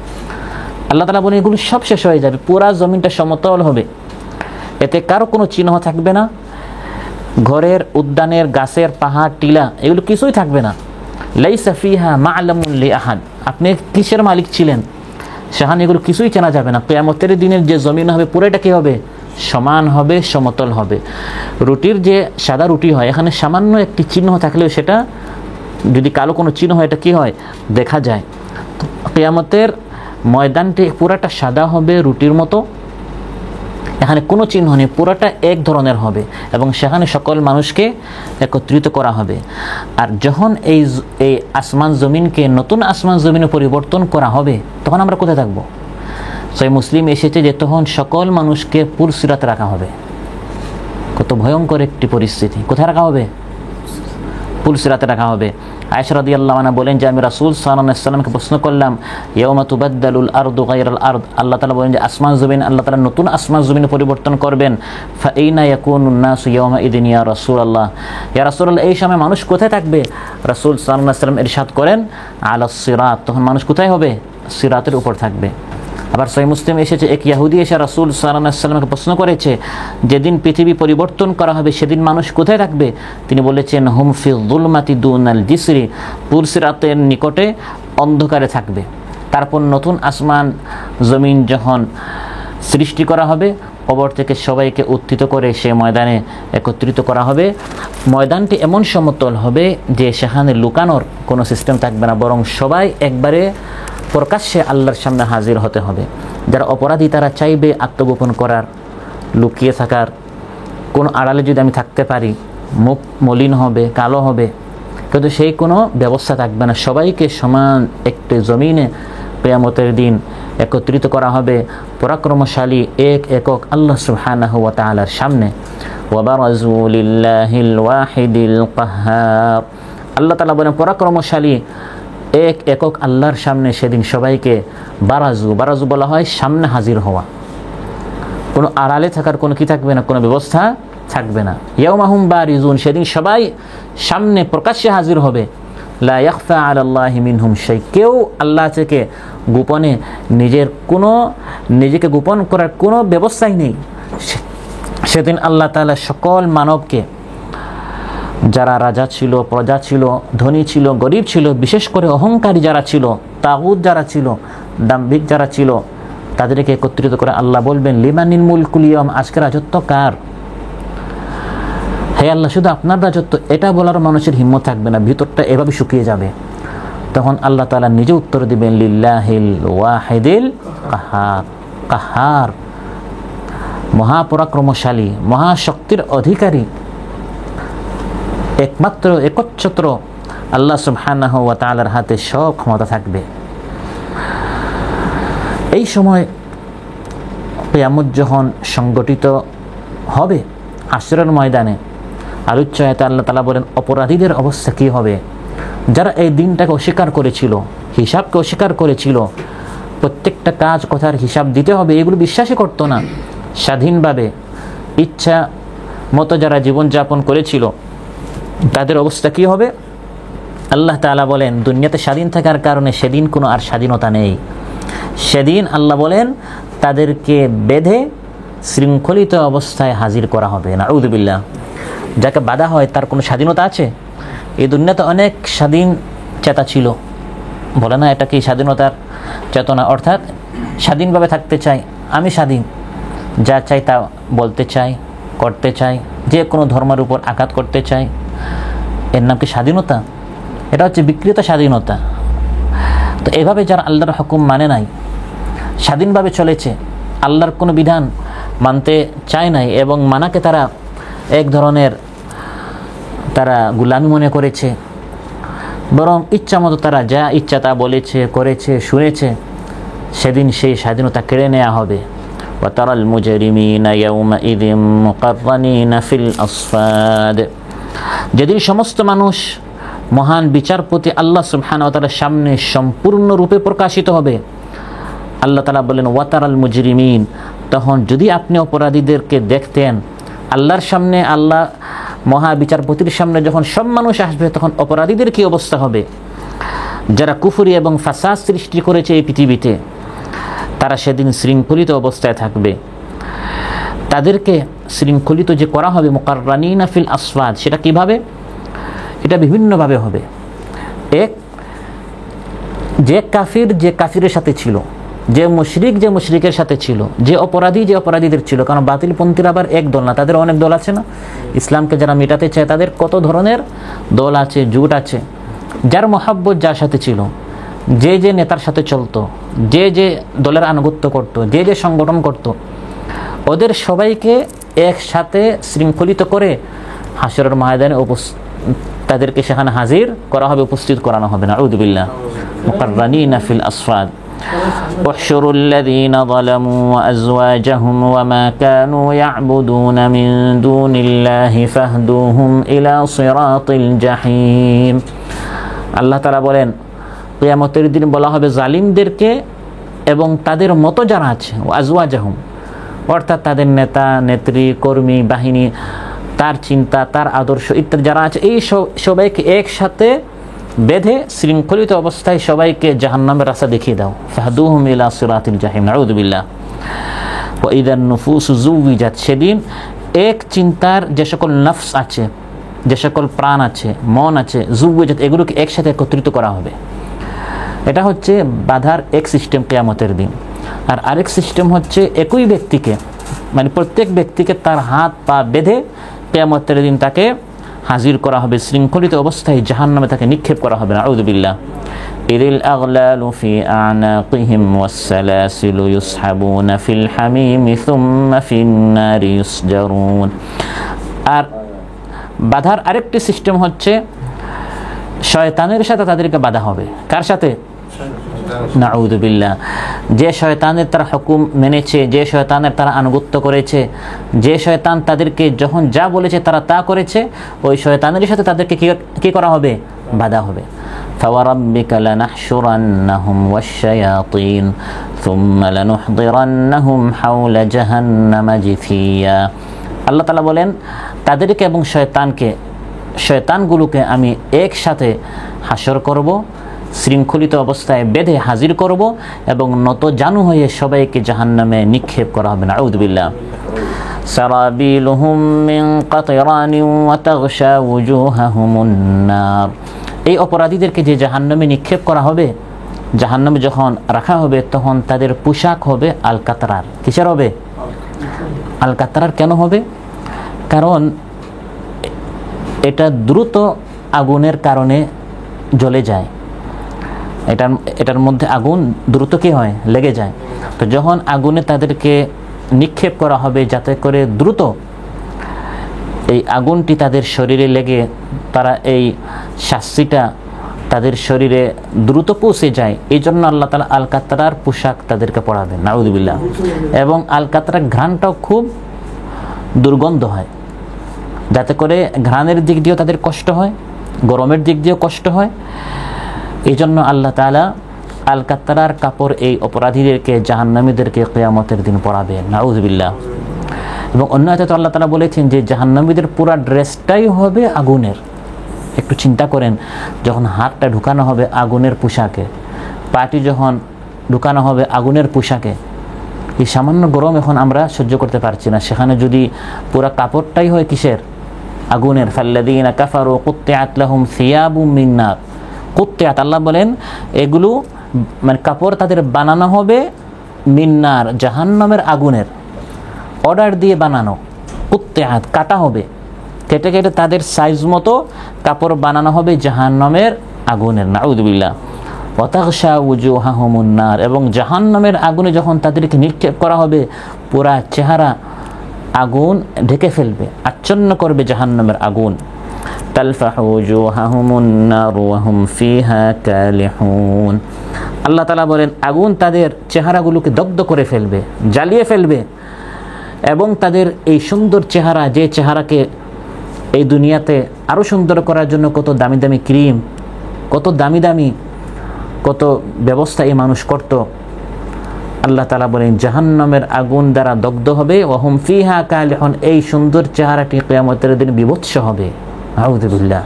আল্লাহ তাআলা বলেন এগুলো সব শেষ হয়ে যাবে, পুরা জমিনটা সমতল হবে। এতে কারো কোনো চিহ্ন থাকবে না, ঘরের, উদ্যানের, গাছের, পাহাড়, টিলা এগুলো কিছুই থাকবে না। লাইসা ফিহা মা'লামুন লিআহাদ। আপনি কিসের মালিক ছিলেন সেখানে এগুলো কিছুই চেনা যাবে না। কিয়ামতের দিনের যে জমিন হবে পুরোটা কি হবে, সমান হবে, সমতল হবে। রুটির যে সাদা রুটি হয়, এখানে সামান্য একটি চিহ্ন থাকলেও সেটা যদি কালো কোনো চিহ্ন হয়, এটা কি হয়, দেখা যায়। কিয়ামতের ময়দানটি পুরাটা সাদা হবে, রুটির মতো, এখানে কোনো চিহ্ন নেই, পুরোটা এক ধরনের হবে এবং সেখানে সকল মানুষকে একত্রিত করা হবে। আর যখন এই আসমান জমিনকে নতুন আসমান জমিনে পরিবর্তন করা হবে, তখন আমরা কোথায় থাকব? সহিহ মুসলিম এসেছে যে তখন সকল মানুষকে পুলসিরাতে রাখা হবে। কত ভয়ঙ্কর একটি পরিস্থিতি! কোথায় রাখা হবে? পুলসিরাতে রাখা হবে। আয়েশা রাদিয়াল্লাহু আনহা বলেন যে আমি রাসূল সাল্লাল্লাহু আলাইহি ওয়াসাল্লামকে প্রশ্ন করলাম, ইয়াউমা তুবাদদালুল আরদু গায়রাল আরদ, আল্লাহ তাআলা বলেন যে আসমান জমিন আল্লাহ তাআলা নতুন আসমান জমিনে পরিবর্তন করবেন। ফা আইনা ইয়াকুনুন নাসু ইয়াউমা ইদিন ইয়া রাসূলুল্লাহ, ইয়া রাসূলুল্লাহ এই সময় মানুষ কোথায় থাকবে? রাসূল সাল্লাল্লাহু আলাইহি ওয়াসাল্লাম ইরশাদ করেন আলাস সিরাত, তখন মানুষ কোথায় হবে? সিরাতের উপর থাকবে। আবার সহিহ মুসলিম এসেছে এক ইহুদি এসে রাসূল সাল্লাল্লাহু আলাইহি ওয়াসাল্লামকে প্রশ্ন করেছে যেদিন পৃথিবী পরিবর্তন করা হবে সেদিন মানুষ কোথায় থাকবে? তিনি বলেছেন হুম ফি যুলমাতি দুনাল জিসরি, পুলসিরাতের নিকটে অন্ধকারে থাকবে। তারপর নতুন আসমান জমিন যখন সৃষ্টি করা হবে, কবর থেকে সবাইকে উত্থিত করে সে ময়দানে একত্রিত করা হবে। ময়দানটি এমন সমতল হবে যে সেখানে লুকানোর কোনো সিস্টেম থাকবে না, বরং সবাই একবারে প্রকাশ্যে আল্লাহর সামনে হাজির হতে হবে। যারা অপরাধী তারা চাইবে আত্মগোপন করার, লুকিয়ে থাকার, কোন আড়ালে যদি আমি থাকতে পারি, মুখ মলিন হবে, কালো হবে, কিন্তু সেই কোনো ব্যবস্থা থাকবে না। সবাইকে সমান একটি জমিনে কিয়ামতের দিন একত্রিত করা হবে পরাক্রমশালী এক একক আল্লাহ সুবহানাহু ওয়া তাআলার সামনে। ওয়া বারাজু লিল্লাহিল ওয়াহিদিল কাহ্হার, আল্লাহ তাআলা বলেন পরাক্রমশালী এক একক আল্লাহর সামনে সেদিন সবাইকে বারাজু বলা হয় সামনে হাজির হওয়া। কোনো আড়ালে থাকার কোনো কি থাকবে না, কোনো ব্যবস্থা থাকবে না। ইয়াউমাহুম বারিজুন, সেদিন সবাই সামনে প্রকাশ্যে হাজির হবে। লা ইয়াখফা আলাল্লাহি মিনহুম শাই, কেউ আল্লাহ থেকে গোপনে নিজেকে গোপন করার কোনো ব্যবস্থাই নেই। সেদিন আল্লাহ তাআলা সকল মানবকে, যারা রাজা ছিল, প্রজা ছিল, ধনী ছিল, গরিব ছিল, বিশেষ করে অহংকারী যারা ছিল, তাগুত যারা ছিল, দাম্ভিক যারা ছিল, তাদেরকে একত্রিত করে আল্লাহ বলবেন, লিমানিল মুলকুল ইয়াউম, আজকে রাজত্ব কার? হে আল্লাহ, শুধু আপনার রাজত্ব, এটা বলার মানুষের হিম্মত থাকবে না, ভিতরটা এভাবে শুকিয়ে যাবে। তখন আল্লাহ তাআলা নিজে উত্তর দিবেন, লিল্লাহিল ওয়াহিদিল কাহার, কাহার, মহাপরাক্রমশালী, মহাশক্তির অধিকারী, একমাত্র একচ্ছত্র আল্লাহ সুবহানাহু ওয়া তাআলার হাতে সব ক্ষমতা থাকবে। এই সময় কিয়ামত যখন সংগঠিত হবে হাশরের ময়দানে, আলোচ্য আয়াতে আল্লাহ তাআলা বলেন, অপরাধীদের অবস্থা কি হবে? যারা এই দিনটাকে অস্বীকার করেছিল, হিসাবকে অস্বীকার করেছিল, প্রত্যেকটা কাজ কথার হিসাব দিতে হবে, এগুলো বিশ্বাসই করতো না, স্বাধীনভাবে ইচ্ছা মতো যারা জীবনযাপন করেছিল, তাদের অবস্থা কি হবে? আল্লাহ তাআলা বলেন, দুনিয়াতে স্বাধীন থাকার কারণে সেদিন কোনো আর স্বাধীনতা নেই। সেদিন আল্লাহ বলেন, তাদেরকে বেঁধে শৃঙ্খলিত অবস্থায় হাজির করা হবে। নাউযুবিল্লাহ। যাকে বাধা হয় তার কোনো স্বাধীনতা আছে? এই দুনিয়াতে অনেক স্বাধীন চেতা ছিল, বলে না এটা কি স্বাধীনতার চেতনা, অর্থাৎ স্বাধীনভাবে থাকতে চাই, আমি স্বাধীন, যা চাই তা বলতে চাই, করতে চাই, যে কোনো ধর্মের উপর আঘাত করতে চাই, এর নাম কি স্বাধীনতা? এটা হচ্ছে বিকৃত স্বাধীনতা। তো এভাবে যারা আল্লাহর হুকুম মানে নাই, স্বাধীনভাবে চলেছে, আল্লাহর কোনো বিধান মানতে চায় নাই এবং মানাকে তারা এক ধরনের গোলামি মনে করেছে, বরং ইচ্ছা মতো তারা যা ইচ্ছা তা বলেছে, করেছে, শুনেছে, সেদিন সেই স্বাধীনতা কেড়ে নেওয়া হবে। ওয়াতারাল মুজরিমিনা ইয়াউমাইযিম মুকাররানিনা ফিল আসফাদ, যেদিন সমস্ত মানুষ মহান বিচারপতি আল্লাহ সুবহানাহু ওয়া তাআলার সামনে সম্পূর্ণরূপে প্রকাশিত হবে। আল্লাহ তাআলা বলেন, ওয়াতারাল মুজরিমিন, তখন যদি আপনি অপরাধীদেরকে দেখতেন আল্লাহর সামনে, আল্লাহ মহা বিচারপতির সামনে যখন সব মানুষ আসবে, তখন অপরাধীদের কি অবস্থা হবে? যারা কুফরি এবং ফাসাদ সৃষ্টি করেছে এই পৃথিবীতে, তারা সেদিন শৃঙ্খলিত অবস্থায় থাকবে। তাদেরকে শৃঙ্খলিত যে করা হবে, মুকাররানিনা ফিল আসফাদ, সেটা কিভাবে? এটা বিভিন্নভাবে হবে। এক, যে কাফির যে কাফিরের সাথে ছিল, যে মুশরিক যে মুশরিকের সাথে ছিল, যে অপরাধী যে অপরাধীদের ছিল, কারণ বাতিলপন্থীরা আবার এক দল না, তাদের অনেক দল আছে না। ইসলামকে যারা মেটাতে চায় তাদের কত ধরনের দল আছে, জোট আছে। যার মহাব্বত যার সাথে ছিল, যে যে নেতার সাথে চলতো, যে যে দলের আনুগত্য করত, যে যে সংগঠন করত, ওদের সবাইকে একসাথে শৃঙ্খলিত করে হাশরের ময়দানে তাদেরকে সেখানে হাজির করা হবে, উপস্থিত করানো হবে। নাউযুবিল্লাহ। মুকাররানিনা ফিল আসফাদ। احشروا الذين ظلموا وأزواجهم وما كانوا يعبدون من دون الله فاهدوهم إلى صراط الجحيم। আল্লাহ তাআলা বলেন, কিয়ামতের দিন বলা হবে জালিমদেরকে এবং তাদের মতো যারা আছে, আজওয়াজাহুম, অর্থাৎ তাদের নেতা, নেত্রী, কর্মী, বাহিনী, তার চিন্তা, তার আদর্শ ইত্যাদি যারা আছে, এই সবাইকে একসাথে বেঁধে শৃঙ্খলিত অবস্থায় সবাইকে জাহান্নামের রাস্তা দেখিয়ে দাও। ফাহদুহুম ইলা সিরাতিল জাহিম। নাউযুবিল্লাহ। ওয়া ইযান নুফুসু যুওয়িজাত, সেদিন এক চিন্তার যে সকল নফস আছে, যে সকল প্রাণ আছে, মন আছে, যুওয়িজাত, এগুলোকে একসাথে একত্রিত করা হবে। এটা হচ্ছে বাধার এক সিস্টেম কিয়ামতের দিন। আর আরেক সিস্টেম হচ্ছে একই ব্যক্তিকে, মানে প্রত্যেক ব্যক্তিকে তার হাত পা বেঁধে কিয়ামতের দিন তাকে হাজির করা হবে, শৃঙ্খলিত অবস্থায় জাহান্নামে তাকে নিক্ষেপ করা হবে। নাউযুবিল্লাহ। ইদিল আগলালু ফি আনাকিহিম ওয়াস সালাসিলু ইউসহাবুনা ফিল হামিমি সুম্মা ফিন নারি ইউসজারুন। আর বাধার আরেকটি সিস্টেম হচ্ছে শয়তানের সাথে তাদেরকে বাধা হবে। কার সাথে? নাউযুবিল্লাহ। যে শয়তানের তারা হুকুম মেনেছে, যে শয়তানের তারা আনুগত্য করেছে, যে শয়তান তাদেরকে যখন যা বলেছে তারা তা করেছে, ওই শয়তানের সাথে তাদেরকে কি করা হবে? বাধা হবে। ফাওয়ারাব্বিকা লানাহশুরান্নাহুম ওয়াশ-শায়াতিন সুম্মা লানুহদিরান্নাহুম হাওলা জাহান্নামা জিথিয়া। আল্লাহ তাআলা বলেন তাদেরকে এবং শয়তানগুলোকে আমি একসাথে হাসর করব, শৃঙ্খলিত অবস্থায় বেঁধে হাজির করব এবং নত জানু হয়ে সবাইকে জাহান্নামে নিক্ষেপ করা হবে। নাউযু বিল্লাহ। সারাবিলুহুম মিন কাতরানিন ওয়া তাগশা ওয়ুজুহাহুমুন নার। এই অপরাধীদেরকে যে জাহান্নামে নিক্ষেপ করা হবে, জাহান্নামে যখন রাখা হবে তখন তাদের পোশাক হবে আল কাতরার। কিসের হবে? আল কাতরার। কেন হবে? কারণ এটা দ্রুত আগুনের কারণে জ্বলে যায়। এটার মধ্যে আগুন দ্রুত কি হয়? লেগে যায়। তো যখন আগুনে তাদেরকে নিক্ষেপ করা হবে যাতে করে দ্রুত এই আগুনটি তাদের শরীরে লেগে তারা এই শাস্তিটা তাদের শরীরে দ্রুত পৌঁছে যায়, এই জন্য আল্লাহ তাআলা আল কাতরার পোশাক তাদেরকে পরাবেন। নাউযু বিল্লাহ। এবং আল কাতরার ঘ্রাণটাও খুব দুর্গন্ধ হয়, যাতে করে ঘ্রাণের দিক দিয়েও তাদের কষ্ট হয়, গরমের দিক দিয়েও কষ্ট হয়। এই জন্য আল্লাহ তাআলা আল কাতরার কাপড় এই অপরাধীদেরকে, জাহান্নামীদেরকে কিয়ামতের দিন পরাবেন। নাউযু বিল্লাহ। এবং অন্য আয়াতে আল্লাহ তাআলা বলেছেন যে জাহান্নামীদের পুরো ড্রেসটাই হবে আগুনের। একটু চিন্তা করেন, যখন হাতটা ঢুকানো হবে আগুনের পোশাকে, পাটি যখন ঢুকানো হবে আগুনের পোশাকে, এই সামান্য গরম এখন আমরা সহ্য করতে পারছি না, সেখানে যদি পুরো কাপড়টাই হয় কিসের? আগুনের। ফাল্লাযীনা কাফারু কুত্তিআত লাহুম সিয়াবুম মিন নার। কুত্তিআত, আল্লাহ বলেন এগুলো মানে কাপড় তাদের বানানো হবে মিন নার, জাহান্নামের আগুনের। অর্ডার দিয়ে বানানো। কুত্তিআত, কাটা হবে, কেটে কেটে তাদের সাইজ মতো কাপড় বানানো হবে জাহান্নামের আগুনের। নাউযু বিল্লাহ। ওয়া তাগশা ওয়ুজুহাহুমুন নার। এবং জাহান্নামের আগুনে যখন তাদেরকে নিক্ষেপ করা হবে পুরা চেহারা আগুন ঢেকে ফেলবে, আচ্ছন্ন করবে জাহান্নামের আগুন। তালফাহু ওয়ুজুহাহুমুন নার ওয়া হুম ফিহা কালিহুন। আল্লাহ তাআলা বলেন আগুন তাদের চেহারাগুলোকে দগ্ধ করে ফেলবে, জ্বালিয়ে ফেলবে। এবং তাদের এই সুন্দর চেহারা, যে চেহারাকে এই দুনিয়াতে আরও সুন্দর করার জন্য কত দামি দামি ক্রিম, কত দামি দামি কত ব্যবস্থা এই মানুষ করত, আল্লাহ তাআলা বলেন জাহান্নামের আগুন দ্বারা দগ্ধ হবে। ওয়া হুম ফিহা কালিহুন। এই সুন্দর চেহারাটি কিয়ামতের দিন বিভৎস হবে। আউযু বিল্লাহ।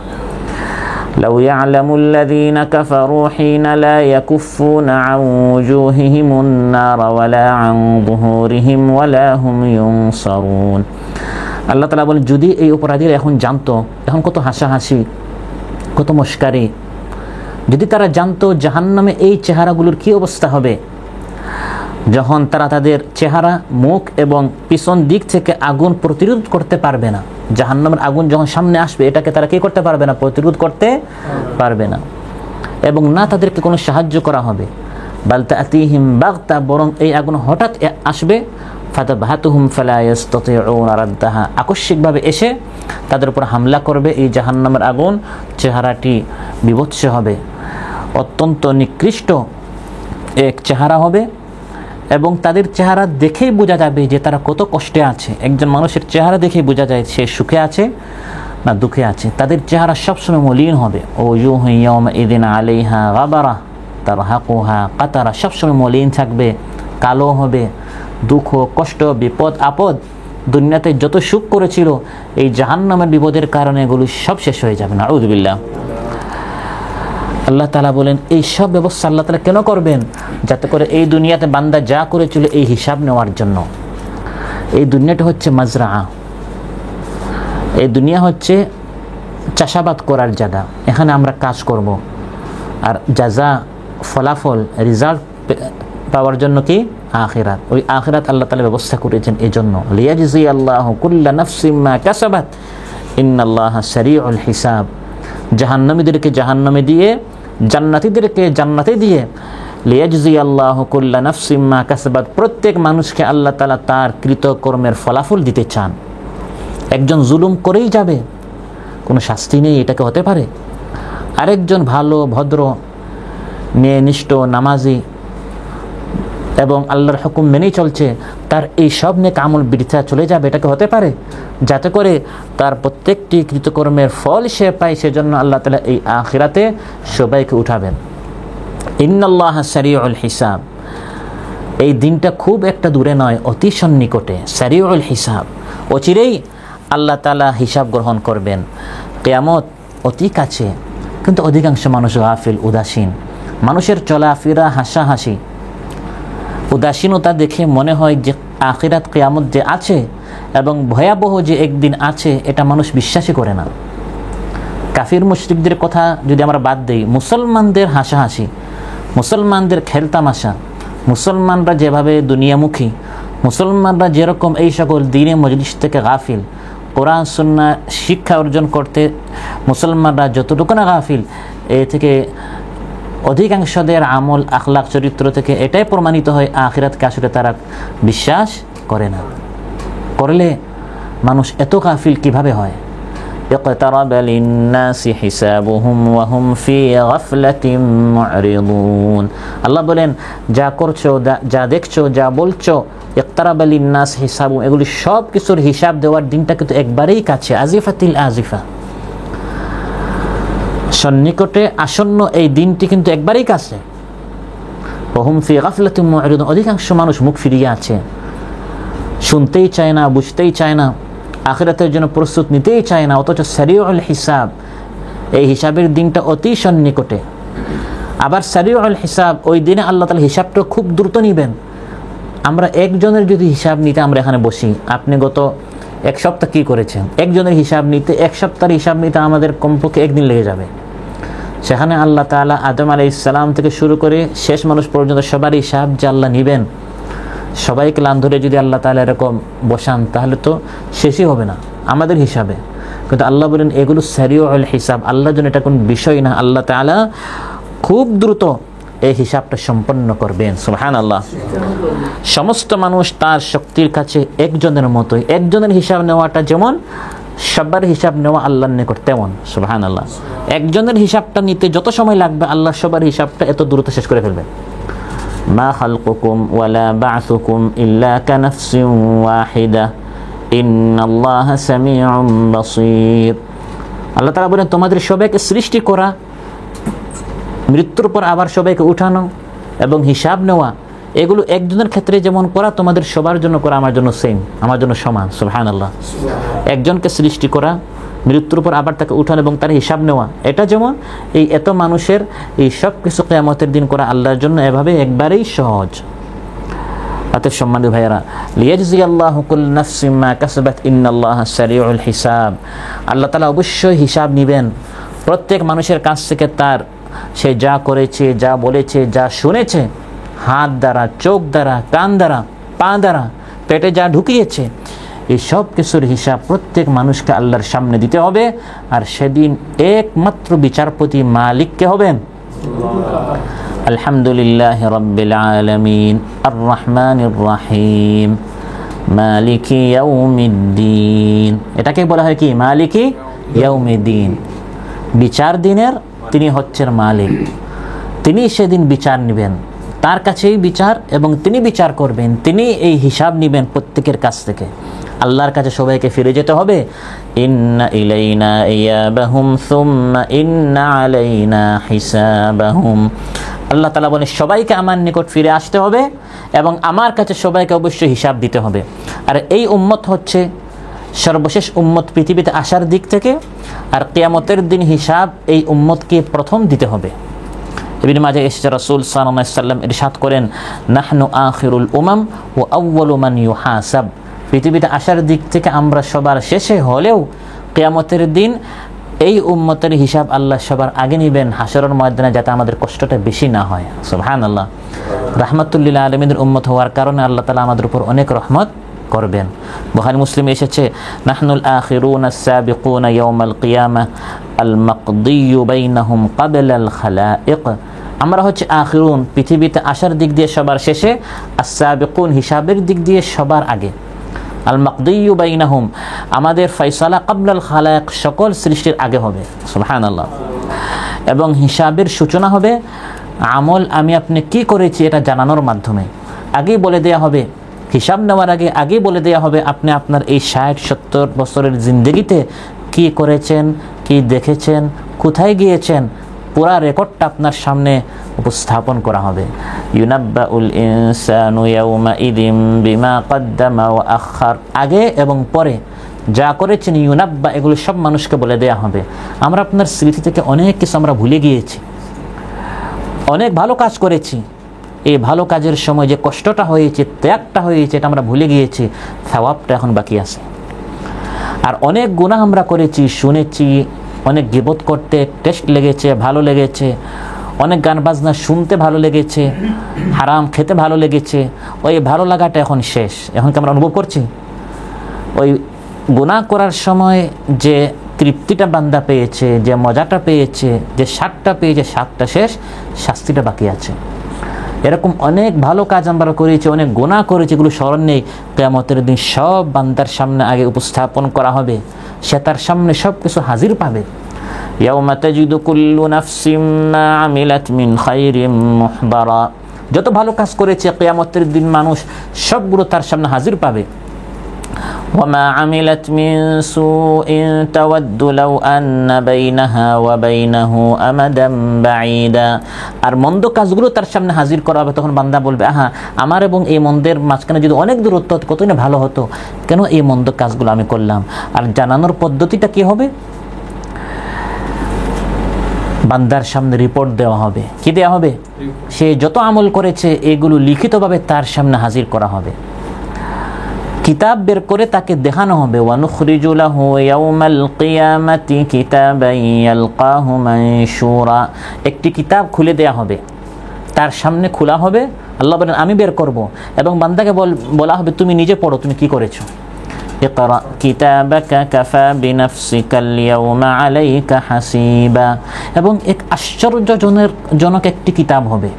লাউ ইয়ালামুল্লাযীনা কাফারু হিনা লা ইয়াকুফুনা আন ওয়ুজুহিহিমুন নার ওয়ালা আন যুহুরিহিম ওয়ালা হুম ইউনসারুন। আল্লাহ তাআলা বলেন যদি এই অপরাধীরা এখন জানতো, এখন কত হাসাহাসি, কত মস্কারি, যদি তারা জানতো জাহান্নামে এই চেহারাগুলোর কি অবস্থা হবে, যখন তারা তাদের চেহারা, মুখ এবং পিছন দিক থেকে আগুন প্রতিরোধ করতে পারবে না। জাহান্নামের আগুন যখন সামনে আসবে এটাকে তারা কি করতে পারবে না? প্রতিরোধ করতে পারবে না। এবং না তাদেরকে কোনো সাহায্য করা হবে। বাল তা'তিহিম বাগতা, বরং এই আগুন হঠাৎ আসবে। ফাতাবহাতুহুম ফালা ইস্তাতিউনা রাদ্দাহা, আকস্মিকভাবে এসে তাদের উপর হামলা করবে এই জাহান্নামের আগুন। চেহারাটি বিভৎস হবে, অত্যন্ত নিকৃষ্ট এক চেহারা হবে। এবং তাদের চেহারা দেখেই বোঝা যাবে যে তারা কত কষ্টে আছে। একজন মানুষের চেহারা দেখেই বোঝা যায় সে সুখে আছে না দুঃখে আছে। তাদের চেহারা সবসময় মলিন হবে। ওয়ুহু ইয়াওমাইযিন আলাইহা গাবারা তারহাকুহা কাতারা, সবসময় মলিন থাকবে, কালো হবে। দুঃখ, কষ্ট, বিপদ, আপদ, দুনিয়াতে যত সুখ করেছিল এই জাহান্নামের বিপদের কারণে এগুলো সব শেষ হয়ে যাবে। নাউযু বিল্লাহ। আল্লাহ তাআলা বলেন এই সব ব্যবস্থা আল্লাহ তাআলা কেন করবেন? যাতে করে এই দুনিয়াতে বান্দা যা করেছিল এই হিসাব নেওয়ার জন্য। এই দুনিয়াটা হচ্ছে মাজরা, এই দুনিয়া হচ্ছে চাষাবাদ করার জায়গা। এখানে আমরা কাজ করব, আর জাযা, ফলাফল, রেজাল্ট পাওয়ার জন্য কি? আখিরাত। ওই আখিরাত আল্লাহ তাআলা ব্যবস্থা করেছেন এই জন্য। লিয়াজজি আল্লাহু কুল্লা নাফসিম মা কাসাবাত ইন্নাল্লাহা সারিউল হিসাব। জাহান্নামীদেরকে জাহান্নামে দিয়ে, জান্নাতীদেরকে জান্নাতে দিয়ে, লিয়াজজি আল্লাহু কুল্লা নাফসিম মা কাসাবাত, প্রত্যেক মানুষকে আল্লাহ তাআলা তার কৃতকর্মের ফলাফল দিতে চান। একজন জুলুম করেই যাবে, কোনো শাস্তি নেই, এটাকে হতে পারে? আরেকজন ভালো, ভদ্র, ন্যায়নিষ্ঠ, নামাজি এবং আল্লাহর হুকুম মেনেই চলছে, তার এই সব নেক আমল বৃথা চলে যাবে, এটাকে হতে পারে? যাতে করে তার প্রত্যেকটি কৃতকর্মের ফল সে পায়, সেজন্য আল্লাহ তাআলা এই আখিরাতে সবাইকে উঠাবেন। ইন্নাল্লাহা সারিউল হিসাব। এই দিনটা খুব একটা দূরে নয়, অতি সন্নিকটে। সারিউল হিসাব, অচিরেই আল্লাহ তাআলা হিসাব গ্রহণ করবেন। কিয়ামত অতি কাছে, কিন্তু অধিকাংশ মানুষ গাফিল, উদাসীন। মানুষের চলাফেরা, হাসাহাসি, উদাসীনতা দেখে মনে হয় যে আখিরাত, কিয়ামত যে আছে এবং ভয়াবহ যে একদিন আছে, এটা মানুষ বিশ্বাসই করে না। কাফির মুশরিকদের কথা যদি আমরা বাদ দেই, মুসলমানদের হাসাহাসি, মুসলমানদের খেলতামাশা, মুসলমানরা যেভাবে দুনিয়ামুখী, মুসলমানরা যেরকম এই সকল দ্বীনে মজলিস থেকে গাফিল, কোরআন সুন্নাহ শিক্ষা অর্জন করতে মুসলমানরা যতটুকু না গাফিল, এ থেকে অধিকাংশদের আমল, আখলাক, চরিত্র থেকে এটাই প্রমাণিত হয় আখিরাতকে আসলে তারা বিশ্বাস করে না। করলে মানুষ এত গাফিল কিভাবে হয়? اقترب للناس حسابهم وهم في غفلة معرضون। আল্লাহ বলেন, যা করছো, যা দেখছো, যা বলছো, اقترب للناس حسابهم, এগুলি সব কিছুর হিসাব দেওয়ার দিনটা কিন্তু একবারেই কাছে। আজিফাতিল আজিফা, সন্নিকটে আসন্ন এই দিনটি কিন্তু একবারেই কাছে। وهم في غفلة معرضون, অধিকাংশ মানুষ মুখ ফিরিয়ে আছে, শুনতেই চায় না, বুঝতেই চায় না, আখিরাতের জন্য প্রস্তুত নিতেই চায় না। অথচ সারিউল হিসাব, এই হিসাবের দিনটা অতি সন্নিকটে। আবার সারিউল হিসাব, ওই দিনে আল্লাহ তাআলা হিসাবটা খুব দ্রুত নেবেন। আমরা একজনের যদি হিসাব নিতে আমরা এখানে বসি, আপনি গত এক সপ্তাহ কী করেছেন, একজনের হিসাব নিতে, এক সপ্তাহের হিসাব নিতে আমাদের কমপক্ষে একদিন লেগে যাবে। সেখানে আল্লাহ তাআলা আদম আলাইহিস সালাম থেকে শুরু করে শেষ মানুষ পর্যন্ত সবার হিসাব যে আল্লাহ নেবেন, সবাইকে লান ধরে যদি আল্লাহ তাআলা এরকম বসান, তাহলে তো শেষই হবে না আমাদের হিসাবে। কিন্তু আল্লাহ বলেন এগুলো সারিউল হিসাব, আল্লাহর জন্য এটা কোনো বিষয় না। আল্লাহ তাআলা খুব দ্রুত এই হিসাবটা সম্পন্ন করবেন। সুবহানাল্লাহ। সমস্ত মানুষ তার শক্তির কাছে একজনের মতোই। একজনের হিসাব নেওয়াটা যেমন, সবার হিসাব নেওয়া আল্লাহর নিকট তেমন। সুবহানাল্লাহ। একজনের হিসাবটা নিতে যত সময় লাগবে, আল্লাহ সবার হিসাবটা এত দ্রুত শেষ করে ফেলবেন। মা খালকুকুম ওয়ালা বা'সুকুম ইল্লা কানাফসিন ওয়াহিদা ইন্নাল্লাহা সামিউম বাসীর। আল্লাহ তাআলা বলেন, তোমাদের সবাইকে সৃষ্টি করা, মৃত্যুর পর আবার সবাইকে উঠানো এবং হিসাব নেওয়া, এগুলো একজনের ক্ষেত্রে যেমন করা, তোমাদের সবার জন্য করা আমার জন্য সেম, আমার জন্য সমান। সুবহানাল্লাহ। একজনকে সৃষ্টি করা, মৃত্যুর পর আবার তাকে উঠানো এবং তার হিসাব নেওয়া, এটা যেমন, এই এত মানুষের এই সব কিছু কিয়ামতের দিন করা আল্লাহর জন্য এভাবে একবারেই সহজ। অতএব সম্মানিত ভাইয়েরা, লিয়াজজি আল্লাহু কুল্লা নাফসিন মা কাসাবাত ইন্নাল্লাহা সারিউল হিসাব। আল্লাহ তাআলা অবশ্যই হিসাব নেবেন প্রত্যেক মানুষের কাছ থেকে, তার সে যা করেছে, যা বলেছে, যা শুনেছে, হাত দ্বারা, চোখ দ্বারা, কান দ্বারা, পা দ্বারা, পেটে যা ঢুকিয়েছে, এই সব কিছুর হিসাব প্রত্যেক মানুষকে আল্লাহর সামনে দিতে হবে। আর সেদিন একমাত্র বিচারপতি মালিককে হবেন। আলহামদুলিল্লাহ রাব্বিল আলামিন আর রহমানির রহিম মালিকি ইয়াউমিদ্দিন। এটাকে বলা হয় কি? মালিকি ইয়াউমিদ্দিন। বিচার দিনের তিনি হচ্ছেন মালিক, তিনি সেদিন বিচার নেবেন, তার কাছেই বিচার এবং তিনি বিচার করবেন, তিনি এই হিসাব নেবেন প্রত্যেকের কাছ থেকে। আল্লাহর কাছে সবাইকে ফিরে যেতে হবে। ইন্না ইলাইনা ইয়াবাহুম সুম্মা ইন্না আলাইনা হিসাবাহুম। আল্লাহ তাআলা বলেন সবাইকে আমার নিকট ফিরে আসতে হবে এবং আমার কাছে সবাইকে অবশ্যই হিসাব দিতে হবে। আর এই উম্মত হচ্ছে সর্বশেষ উম্মত পৃথিবীতে আসার দিক থেকে, আর কিয়ামতের দিন হিসাব এই উম্মতকে প্রথম দিতে হবে। ইবনে মাজাহ এসেছে, রাসূল সাল্লাল্লাহু আলাইহি ওয়াসাল্লাম ইরশাদ করেন, নাহনু আখিরুল উমাম ওয়া আউয়ালু মান ইউহাসাব। পৃথিবীতে আসার দিক থেকে আমরা সবার শেষে হলেও কিয়ামতের দিন এই উম্মতের হিসাব আল্লাহ সবার আগে নেবেন হাশরের ময়দানে, যাতে আমাদের কষ্টটা বেশি না হয়। সুবহানাল্লাহ। রাহমাতুল লিল আলামিনের উম্মত হওয়ার কারণে আল্লাহ তাআলা আমাদের উপর অনেক রহমত করবেন। বুখারী মুসলিমে এসেছে, নাহনুল আখিরুনা আস-সাবিকুনা ইয়াউমাল কিয়ামাহ আল মাকদিয়ু বাইনাহুম ক্বাবলাল খালাইক। আমরা হচ্ছে আখিরুন, পৃথিবীতে আসার দিক দিয়ে সবার শেষে, আস-সাবিকুন হিসাবের দিক দিয়ে সবার আগে, আল মাকদিয়ু বাইনাহুম আমাদের ফয়সালা ক্বাবলাল খালাইক সকল সৃষ্টির আগে হবে। সুবহানাল্লাহ। এবং হিসাবের সূচনা হবে আমল আমি আপনি কি করেছি এটা জানানোর মাধ্যমে। আগেই বলে দেয়া হবে, হিসাব নেওয়ার আগে আগেই বলে দেয়া হবে আপনি আপনার এই 60-70 বছরের জিন্দেগিতে কি করেছেন, কি দেখেছেন, কোথায় গিয়েছেন, পুরা রেকর্ডটা আপনার সামনে উপস্থাপন করা হবে। ইউনাব্বাউল ইনসানু ইয়াউমাইযিন বিমা কদ্দামা ওয়া আখার, আগে এবং পরে যা করেছেন ইউনাব্বা, এগুলো সব মানুষকে বলে দেয়া হবে। আমরা আপনার স্মৃতি থেকে অনেক কিছু আমরা ভুলে গিয়েছি, অনেক ভালো কাজ করেছি, এই ভালো কাজের সময় যে কষ্টটা হয়েছে, ত্যাগটা হয়েছে, এটা আমরা ভুলে গিয়েছি, সওয়াবটা এখন বাকি আছে। আর অনেক গুনাহ আমরা করেছি, শুনেছি, অনেক গীবত করতে টেস্ট লেগেছে, ভালো লেগেছে, অনেক গান বাজনা শুনতে ভালো লেগেছে, হারাম খেতে ভালো লেগেছে, ওই ভালো লাগাটা এখন শেষ। এখন কি আমরা অনুভব করছি? ওই গুনাহ করার সময় যে তৃপ্তিটা বান্দা পেয়েছে, যে মজাটা পেয়েছে, যে স্বাদটা পেয়েছে, স্বাদটা শেষ, শাস্তিটা বাকি আছে। এরকম অনেক ভালো কাজ আমরা করেছি, অনেক গুনাহ করেছি, এগুলো স্মরণ নেই। কিয়ামতের দিন সব বান্দার সামনে আগে উপস্থাপন করা হবে, সে তার সামনে সব কিছু হাজির পাবে। ইয়াউমা তাজিদু কুল্লু নাফসিম মা আমিলাত মিন খাইরিন মুহদারা, যত ভালো কাজ করেছে কিয়ামতের দিন মানুষ সবগুলো তার সামনে হাজির পাবে। ওয়ামা আমিলাত মিন সুইন তাওয়াদ্দু লাউ আন্না বাইনাহা ওয়া বাইনাহু আমাদান বাঈদা, আর মন্দ কাজগুলো তার সামনে হাজির করা হবে। তখন বান্দা বলবে, আহা, আমার এবং এই মন্দের মাঝখানে যদি অনেক দূরত্ব হতো কতই না ভালো হতো, কেন এই মন্দ কাজগুলো আমি করলাম। আর জানানোর পদ্ধতিটা কি হবে? বান্দার সামনে রিপোর্ট দেওয়া হবে। কি দেওয়া হবে? সে যত আমল করেছে এগুলো লিখিতভাবে তার সামনে হাজির করা হবে, কিতাব বের করে তাকে দেখানো হবে। ওয়ানুখরিজু লাহু ইয়াউমাল কিয়ামাতি কিতাবান ইয়ালকাহু মানশুরা, একটি কিতাব খুলে দেয়া হবে, তার সামনে খোলা হবে। আল্লাহ বলেন আমি বের করব, এবং বান্দাকে বলা হবে তুমি নিজে পড়ো, তুমি কি করেছো। ইকরা কিতাবাকা কাফা বিনাফসিকাল ইয়াউমা আলাইকা হাসিবা, এবং এক আশ্চর্যজনক একটি কিতাব হবে।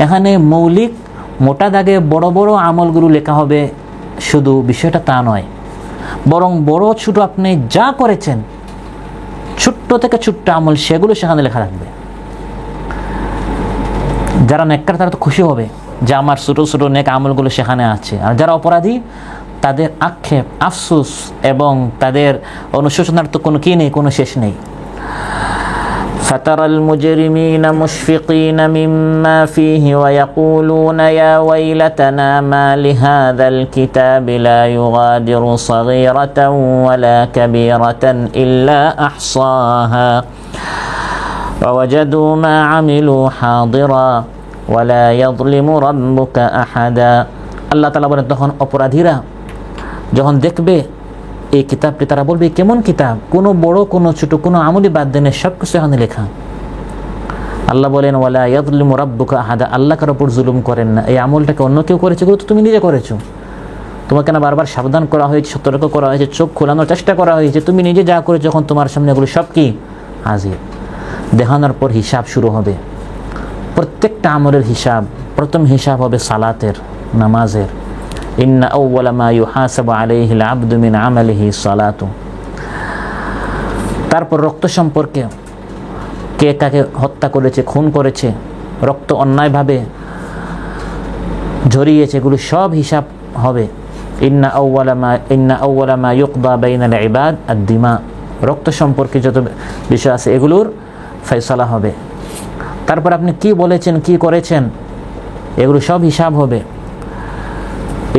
এখানে মৌলিক মোটা দাগে বড় বড় আমলগুলো লেখা হবে, শুধু বিষয়টা তা নয়, বরং বড় ছোট আপনি যা করেছেন, ছোট্ট থেকে ছোট্ট আমল, সেগুলো সেখানে লেখা থাকবে। যারা নেককার তারা তো খুশি হবে যে আমার ছোট ছোট নেক আমলগুলো সেখানে আছে। আর যারা অপরাধী তাদের আক্ষেপ, আফসোস এবং তাদের অনুশোচনার তো কোনো কি নেই, কোনো শেষ নেই। فترى المجرمين مشفقين مما فيه ويقولون يا ويلتنا ما لهذا الكتاب لا يغادر صغيرة ولا كبيرة إلا أحصاها ووجدوا ما عملوا حاضرا ولا يظلم ربك أحدا। আল্লাহ তাআলা বলেন, তখন অপরাধীরা যখন দেখবে এই কিতাবটি, তারা বলবে কেমন কিতাব, কোনো বড় কোনো ছোট কোনো আমলি বাদ দেন, সব কিছু এখানে লেখা। আল্লাহ বলেন ওয়ালা ইয়াযলিমু রাব্বুকা আহাদা, আল্লাহ কারো উপর জুলুম করেন না। এই আমলটাকে অন্য কেউ করেছে, তো তুমি নিজে করেছো। তোমাকে না বারবার সাবধান করা হয়েছে, সতর্ক করা হয়েছে, চোখ খোলানোর চেষ্টা করা হয়েছে, তুমি নিজে যা করেছো যখন তোমার সামনে এগুলো সব কি হাজির। দেখানোর পর হিসাব শুরু হবে, প্রত্যেকটা আমলের হিসাব। প্রথম হিসাব হবে সালাতের, নামাজের। ইন্না আউওয়ালা মা ইউহাসাবু আলাইহিল আবদু মিন আমালিহি সালাতু। তারপর রক্ত সম্পর্কে, কে কাকে হত্যা করেছে, খুন করেছে, রক্ত অন্যায়ভাবে ঝরিয়েছে, এগুলো সব হিসাব হবে। ইন্না আউওয়ালা মা ইউকদা বাইনাল ইবাদ আদ-দিমা, রক্ত সম্পর্কে যত বিষয় আছে এগুলোর ফয়সালা হবে। তারপর আপনি কি বলেছেন, কি করেছেন, এগুলো সব হিসাব হবে।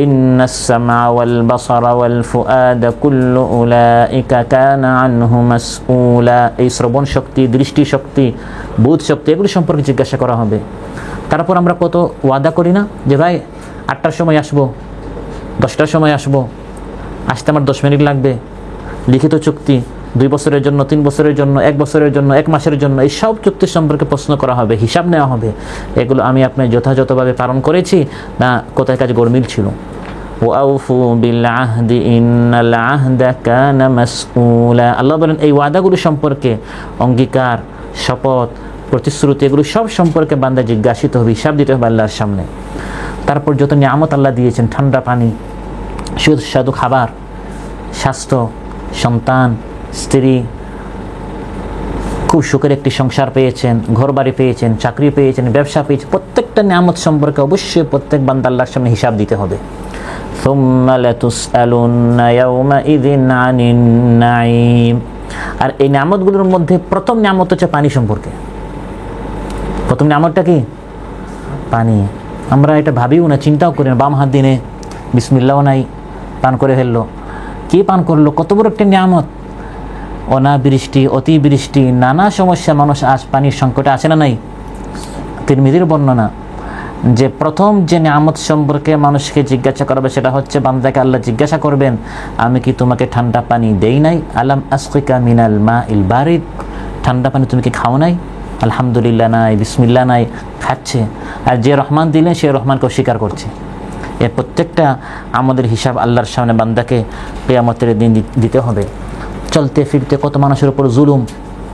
ইন্নাস সামআ ওয়াল বাসারা ওয়াল ফুআদা কুল্লু উলাইকা কানা আনহু মাসউলা, এই শ্রবণ শক্তি, দৃষ্টি শক্তি, বোধ শক্তি, এগুলো সম্পর্কে জিজ্ঞাসা করা হবে। তারপর আমরা কত ওয়াদা করি না যে ভাই 8টার সময় আসবো, 10টার সময় আসবো, আসতে আমার 10 মিনিট লাগবে, লিখিত চুক্তি 2 বছরের জন্য, 3 বছরের জন্য, 1 বছরের জন্য, 1 মাসের জন্য, এই সব চুক্তি সম্পর্কে প্রশ্ন করা হবে, হিসাব নেওয়া হবে। এগুলো আমি আপনি যথাযথভাবে পালন করেছি না, কোথায় কাজে গরমিল ছিল। ওয়াউফু বিল আহদি ইন্নাল আহদা কানা মাসউলা, আল্লাহ বলেন এই ওয়াদাগুলো সম্পর্কে, অঙ্গীকার, শপথ, প্রতিশ্রুতি, এগুলো সব সম্পর্কে বান্দা জিজ্ঞাসিত হবে, হিসাব দিতে হবে আল্লাহর সামনে। তারপর যত নিয়ামত আল্লাহ দিয়েছেন, ঠান্ডা পানি, সুস্বাদু খাবার, স্বাস্থ্য, সন্তান, স্ত্রী, খুব সুখের একটি সংসার পেয়েছেন, ঘর বাড়ি পেয়েছেন, চাকরি পেয়েছেন, ব্যবসা পেয়েছেন, প্রত্যেকটা নিয়ামত সম্পর্কে অবশ্যই প্রত্যেক বান্দা আল্লাহর সামনে হিসাব দিতে হবে। সুম্মা লাতুসআলুন্না ইয়াওমাইযিন আনিন নাঈম, আর এই নিয়ামতগুলোর মধ্যে প্রথম নিয়ামত হচ্ছে পানি সম্পর্কে। প্রথম নিয়ামতটা কি? পানি। আমরা এটা ভাবিও না, চিন্তাও করি না। বাম হাত দিনে বিসমিল্লাও নাই, পান করে ফেললো। কি পান করলো? কত বড় একটা নিয়ামত। অনাবৃষ্টি, অতিবৃষ্টি, নানা সমস্যা, মানুষ আজ পানির সংকটে আছে না নাই? তিরমিজির বর্ণনা যে প্রথম যে নিয়ামত সম্পর্কে মানুষকে জিজ্ঞাসা করবে সেটা হচ্ছে, বান্দাকে আল্লাহ জিজ্ঞাসা করবেন, আমি কি তোমাকে ঠান্ডা পানি দেই নাই? আলাম আসকিকা মিনাল মাইল বারিদ, ঠান্ডা পানি তুমি কি খাও নাই? আলহামদুলিল্লাহ নাই, বিসমিল্লাহ নাই, খাচ্ছে। আর যে রহমান দিলেন সে রহমানকে অস্বীকার করছে। এর প্রত্যেকটা আমাদের হিসাব আল্লাহর সামনে বান্দাকে কিয়ামতের দিন দিতে হবে। চলতে ফিরতে কত মানুষের উপর জুলুম,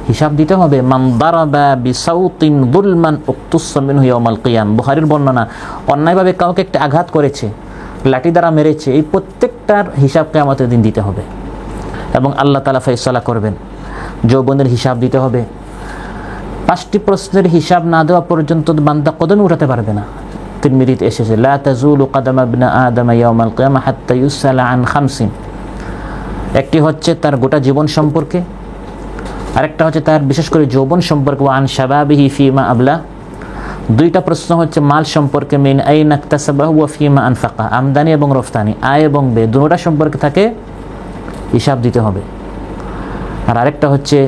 হিসাব দিতে হবে। মান দারাবা বিসাউতিন যুলমান উকতুসা মিনহু ইয়াউমাল কিয়াম, বুখারীর বর্ণনা। অন্যায়ভাবে কাউকে একটা আঘাত করেছে, লাঠি দ্বারা মেরেছে, এই প্রত্যেকটার হিসাব কিয়ামতের দিন দিতে হবে এবং আল্লাহ তাআলা ফয়সালা করবেন। যৌবনের হিসাব দিতে হবে। 5টি প্রশ্নের হিসাব না দেওয়া পর্যন্ত বান্দা কদমে উঠাতে পারবে না। তিরমিজিতে এসেছে, লা তাজুলু কাদামা ইবনে আদম ইয়াউমাল কিয়ামা হাত্তা ইউসালা আন খামসিন। একটি হচ্ছে তার গোটা জীবন সম্পর্কে, আরেকটা হচ্ছে তার বিশেষ করে যৌবন সম্পর্কে, ওয়ান শাবাবিহি ফিমা আবলা। 2টা প্রশ্ন হচ্ছে মাল সম্পর্কে, মিন আইনা ইকতাসাবাহু ওয়া ফিমা আনফাকা, আমদানি এবং রফতানি, আয় এবং ব্যয়, দুটোটা সম্পর্কে তাকে হিসাব দিতে হবে। আর আরেকটা হচ্ছে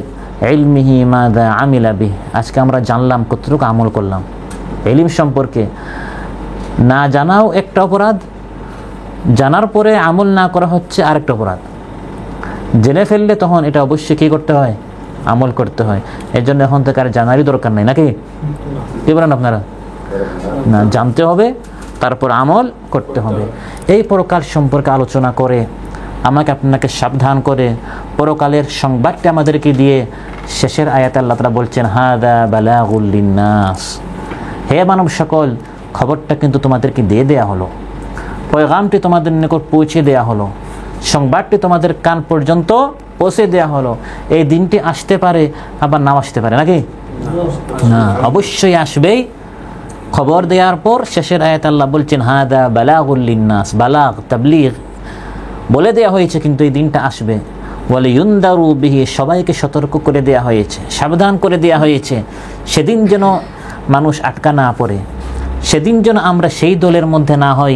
ইলমিহি মাযা আমিলা বিহি, আজকে আমরা জানলাম কতটুকু আমল করলাম। ইলম সম্পর্কে না জানাও একটা অপরাধ, জানার পরে আমল না করা হচ্ছে আরেকটা অপরাধ। জেনে ফেললে তখন এটা অবশ্যই কী করতে হয়? আমল করতে হয়। এর জন্য এখন থেকে আর জানারই দরকার নেই, নাকি? কি বলেন আপনারা? না, জানতে হবে, তারপর আমল করতে হবে। এই পরকাল সম্পর্কে আলোচনা করে আমাকে আপনাকে সাবধান করে পরকালের সংবাদটি আমাদেরকে দিয়ে শেষের আয়াতে আল্লাহ তাআলা বলছেন, হাদা বালাগুল লিন্নাস, হে মানব সকল, খবরটা কিন্তু তোমাদেরকে দিয়ে দেয়া হলো, পয়গামটি তোমাদের নিকট পৌঁছে দেয়া হলো, সংবাদটি তোমাদের কান পর্যন্ত পৌঁছে দেয়া হলো। এই দিনটি আসতে পারে, আবার নাও আসতে পারে, নাকি? না, অবশ্যই আসবেই। খবর দেওয়ার পর শেষের আয়াত আল্লাহ বলছেন, হাদা বালাগুল লিন্নাস, বালাগ, তাবলীগ বলে দেয়া হয়েছে, কিন্তু এই দিনটা আসবে। ওয়ালিয়ুনদারু বিহি, সবাইকে সতর্ক করে দেয়া হয়েছে, সাবধান করে দেয়া হয়েছে। সেদিন যেন মানুষ আটকা না পড়ে, সেদিন যেন আমরা সেই দলের মধ্যে না হই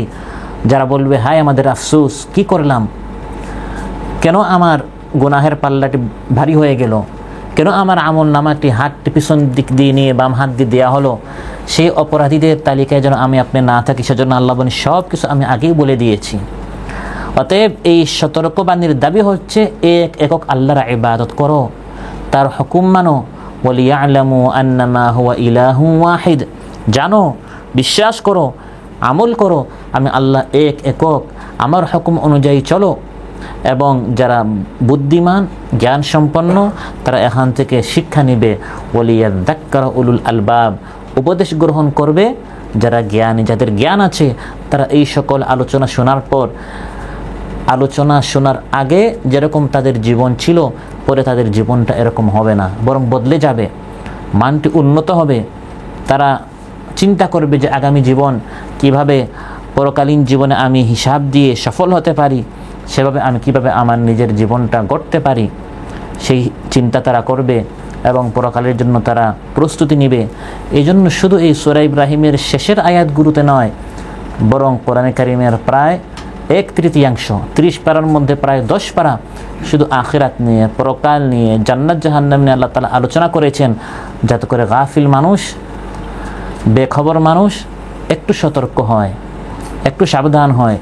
যারা বলবে, হায় আমাদের আফসোস, কি করলাম, কেন আমার গুনাহের পাল্লাটি ভারী হয়ে গেল, কেন আমার আমল নামাটি হাতটি পিছন দিক দিয়ে নিয়ে বাম হাত দিয়ে দেওয়া হলো। সেই অপরাধীদের তালিকায় যেন আমি আপনি না থাকি, সেজন্য আল্লাহ বলেন সব কিছু আমি আগেই বলে দিয়েছি। অতএব এই সতর্কবাণীর দাবি হচ্ছে, এক একক আল্লাহর ইবাদত করো, তার হুকুম মানো। ওয়ালিয়ালামু আন্নামা হুয়া ইলাহুন ওয়াহিদ, জানো, বিশ্বাস করো, আমল করো, আমি আল্লাহ এক একক, আমার হুকুম অনুযায়ী চলো। এবং যারা বুদ্ধিমান, জ্ঞান সম্পন্ন, তারা এখান থেকে শিক্ষা নেবে। ওয়ালিয়াযাক্কারা উলুল আলবাব, উপদেশ গ্রহণ করবে যারা জ্ঞানী, যাদের জ্ঞান আছে। তারা এই সকল আলোচনা শোনার পর, আলোচনা শোনার আগে যেরকম তাদের জীবন ছিল, পরে তাদের জীবনটা এরকম হবে না, বরং বদলে যাবে, মানটি উন্নত হবে। তারা চিন্তা করবে যে আগামী জীবন কিভাবে, পরকালীন জীবনে আমি হিসাব দিয়ে সফল হতে পারি, সেভাবে আমি কিভাবে আমার নিজের জীবনটা গড়তে পারি, সেই চিন্তা তারা করবে এবং পরকালের জন্য তারা প্রস্তুতি নেবে। এই জন্য শুধু এই সূরা ইব্রাহিমের শেষের আয়াতগুলোতে নয়, বরং কোরআনে কারিমের প্রায় 1/3, 30 পারার মধ্যে প্রায় 10 পারা শুধু আখিরাত নিয়ে, পরকাল নিয়ে, জান্নাত জাহান্নাম নিয়ে আল্লাহ তাআলা আলোচনা করেছেন, যাতে করে গাফিল মানুষ, বেখবর মানুষ একটু সতর্ক হয়, একটু সাবধান হয়,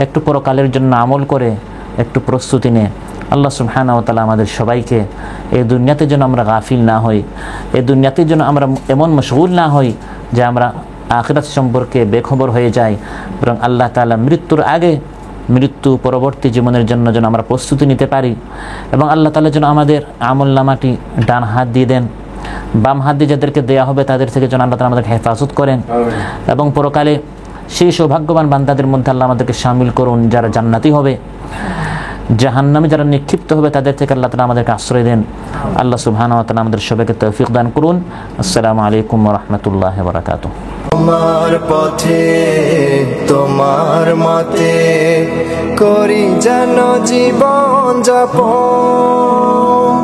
একটু পরকালের জন্য আমল করে, একটু প্রস্তুতি নেয়। আল্লাহ সুবহানাহু ওয়া তাআলা আমাদের সবাইকে এই দুনিয়াতে যেন আমরা গাফিল না হই, এই দুনিয়াতে যেন আমরা এমন মশগুল না হই যে আমরা আখিরাত সম্পর্কে বেখবর হয়ে যাই, বরং আল্লাহ তাআলা মৃত্যুর আগে, মৃত্যু পরবর্তী জীবনের জন্য যেন আমরা প্রস্তুতি নিতে পারি। এবং আল্লাহ তাআলা যেন আমাদের আমল নামাটি ডান হাত দিয়ে দেন, বাম হাত দিয়ে যাদেরকে দেয়া হবে তাদের থেকে যেন আল্লাহ তাআলা আমাদেরকে হেফাজত করেন। এবং পরকালে সেই সৌভাগ্যবান বান্দাদের মধ্যে আল্লাহ আমাদেরকে শামিল করুন যারা জান্নাতি হবে। জাহান্নামে যারা নিক্ষিপ্ত হবে তাদের থেকে আল্লাহ তাআলা আমাদেরকে আশ্রয় দেন। আল্লাহ সুবহানাহু ওয়া তাআলা আমাদের সবাইকে তৌফিক দান করুন। আসসালামু আলাইকুম ওয়া রাহমাতুল্লাহি ওয়া বারাকাতুহু। তোমার পথে, তোমার মতে করি যেন জীবন যাপন,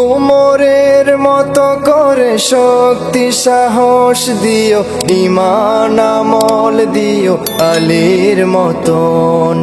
উমরের মতো করে শক্তি সাহস দিও, ঈমান আমল দিও আলীর মতন।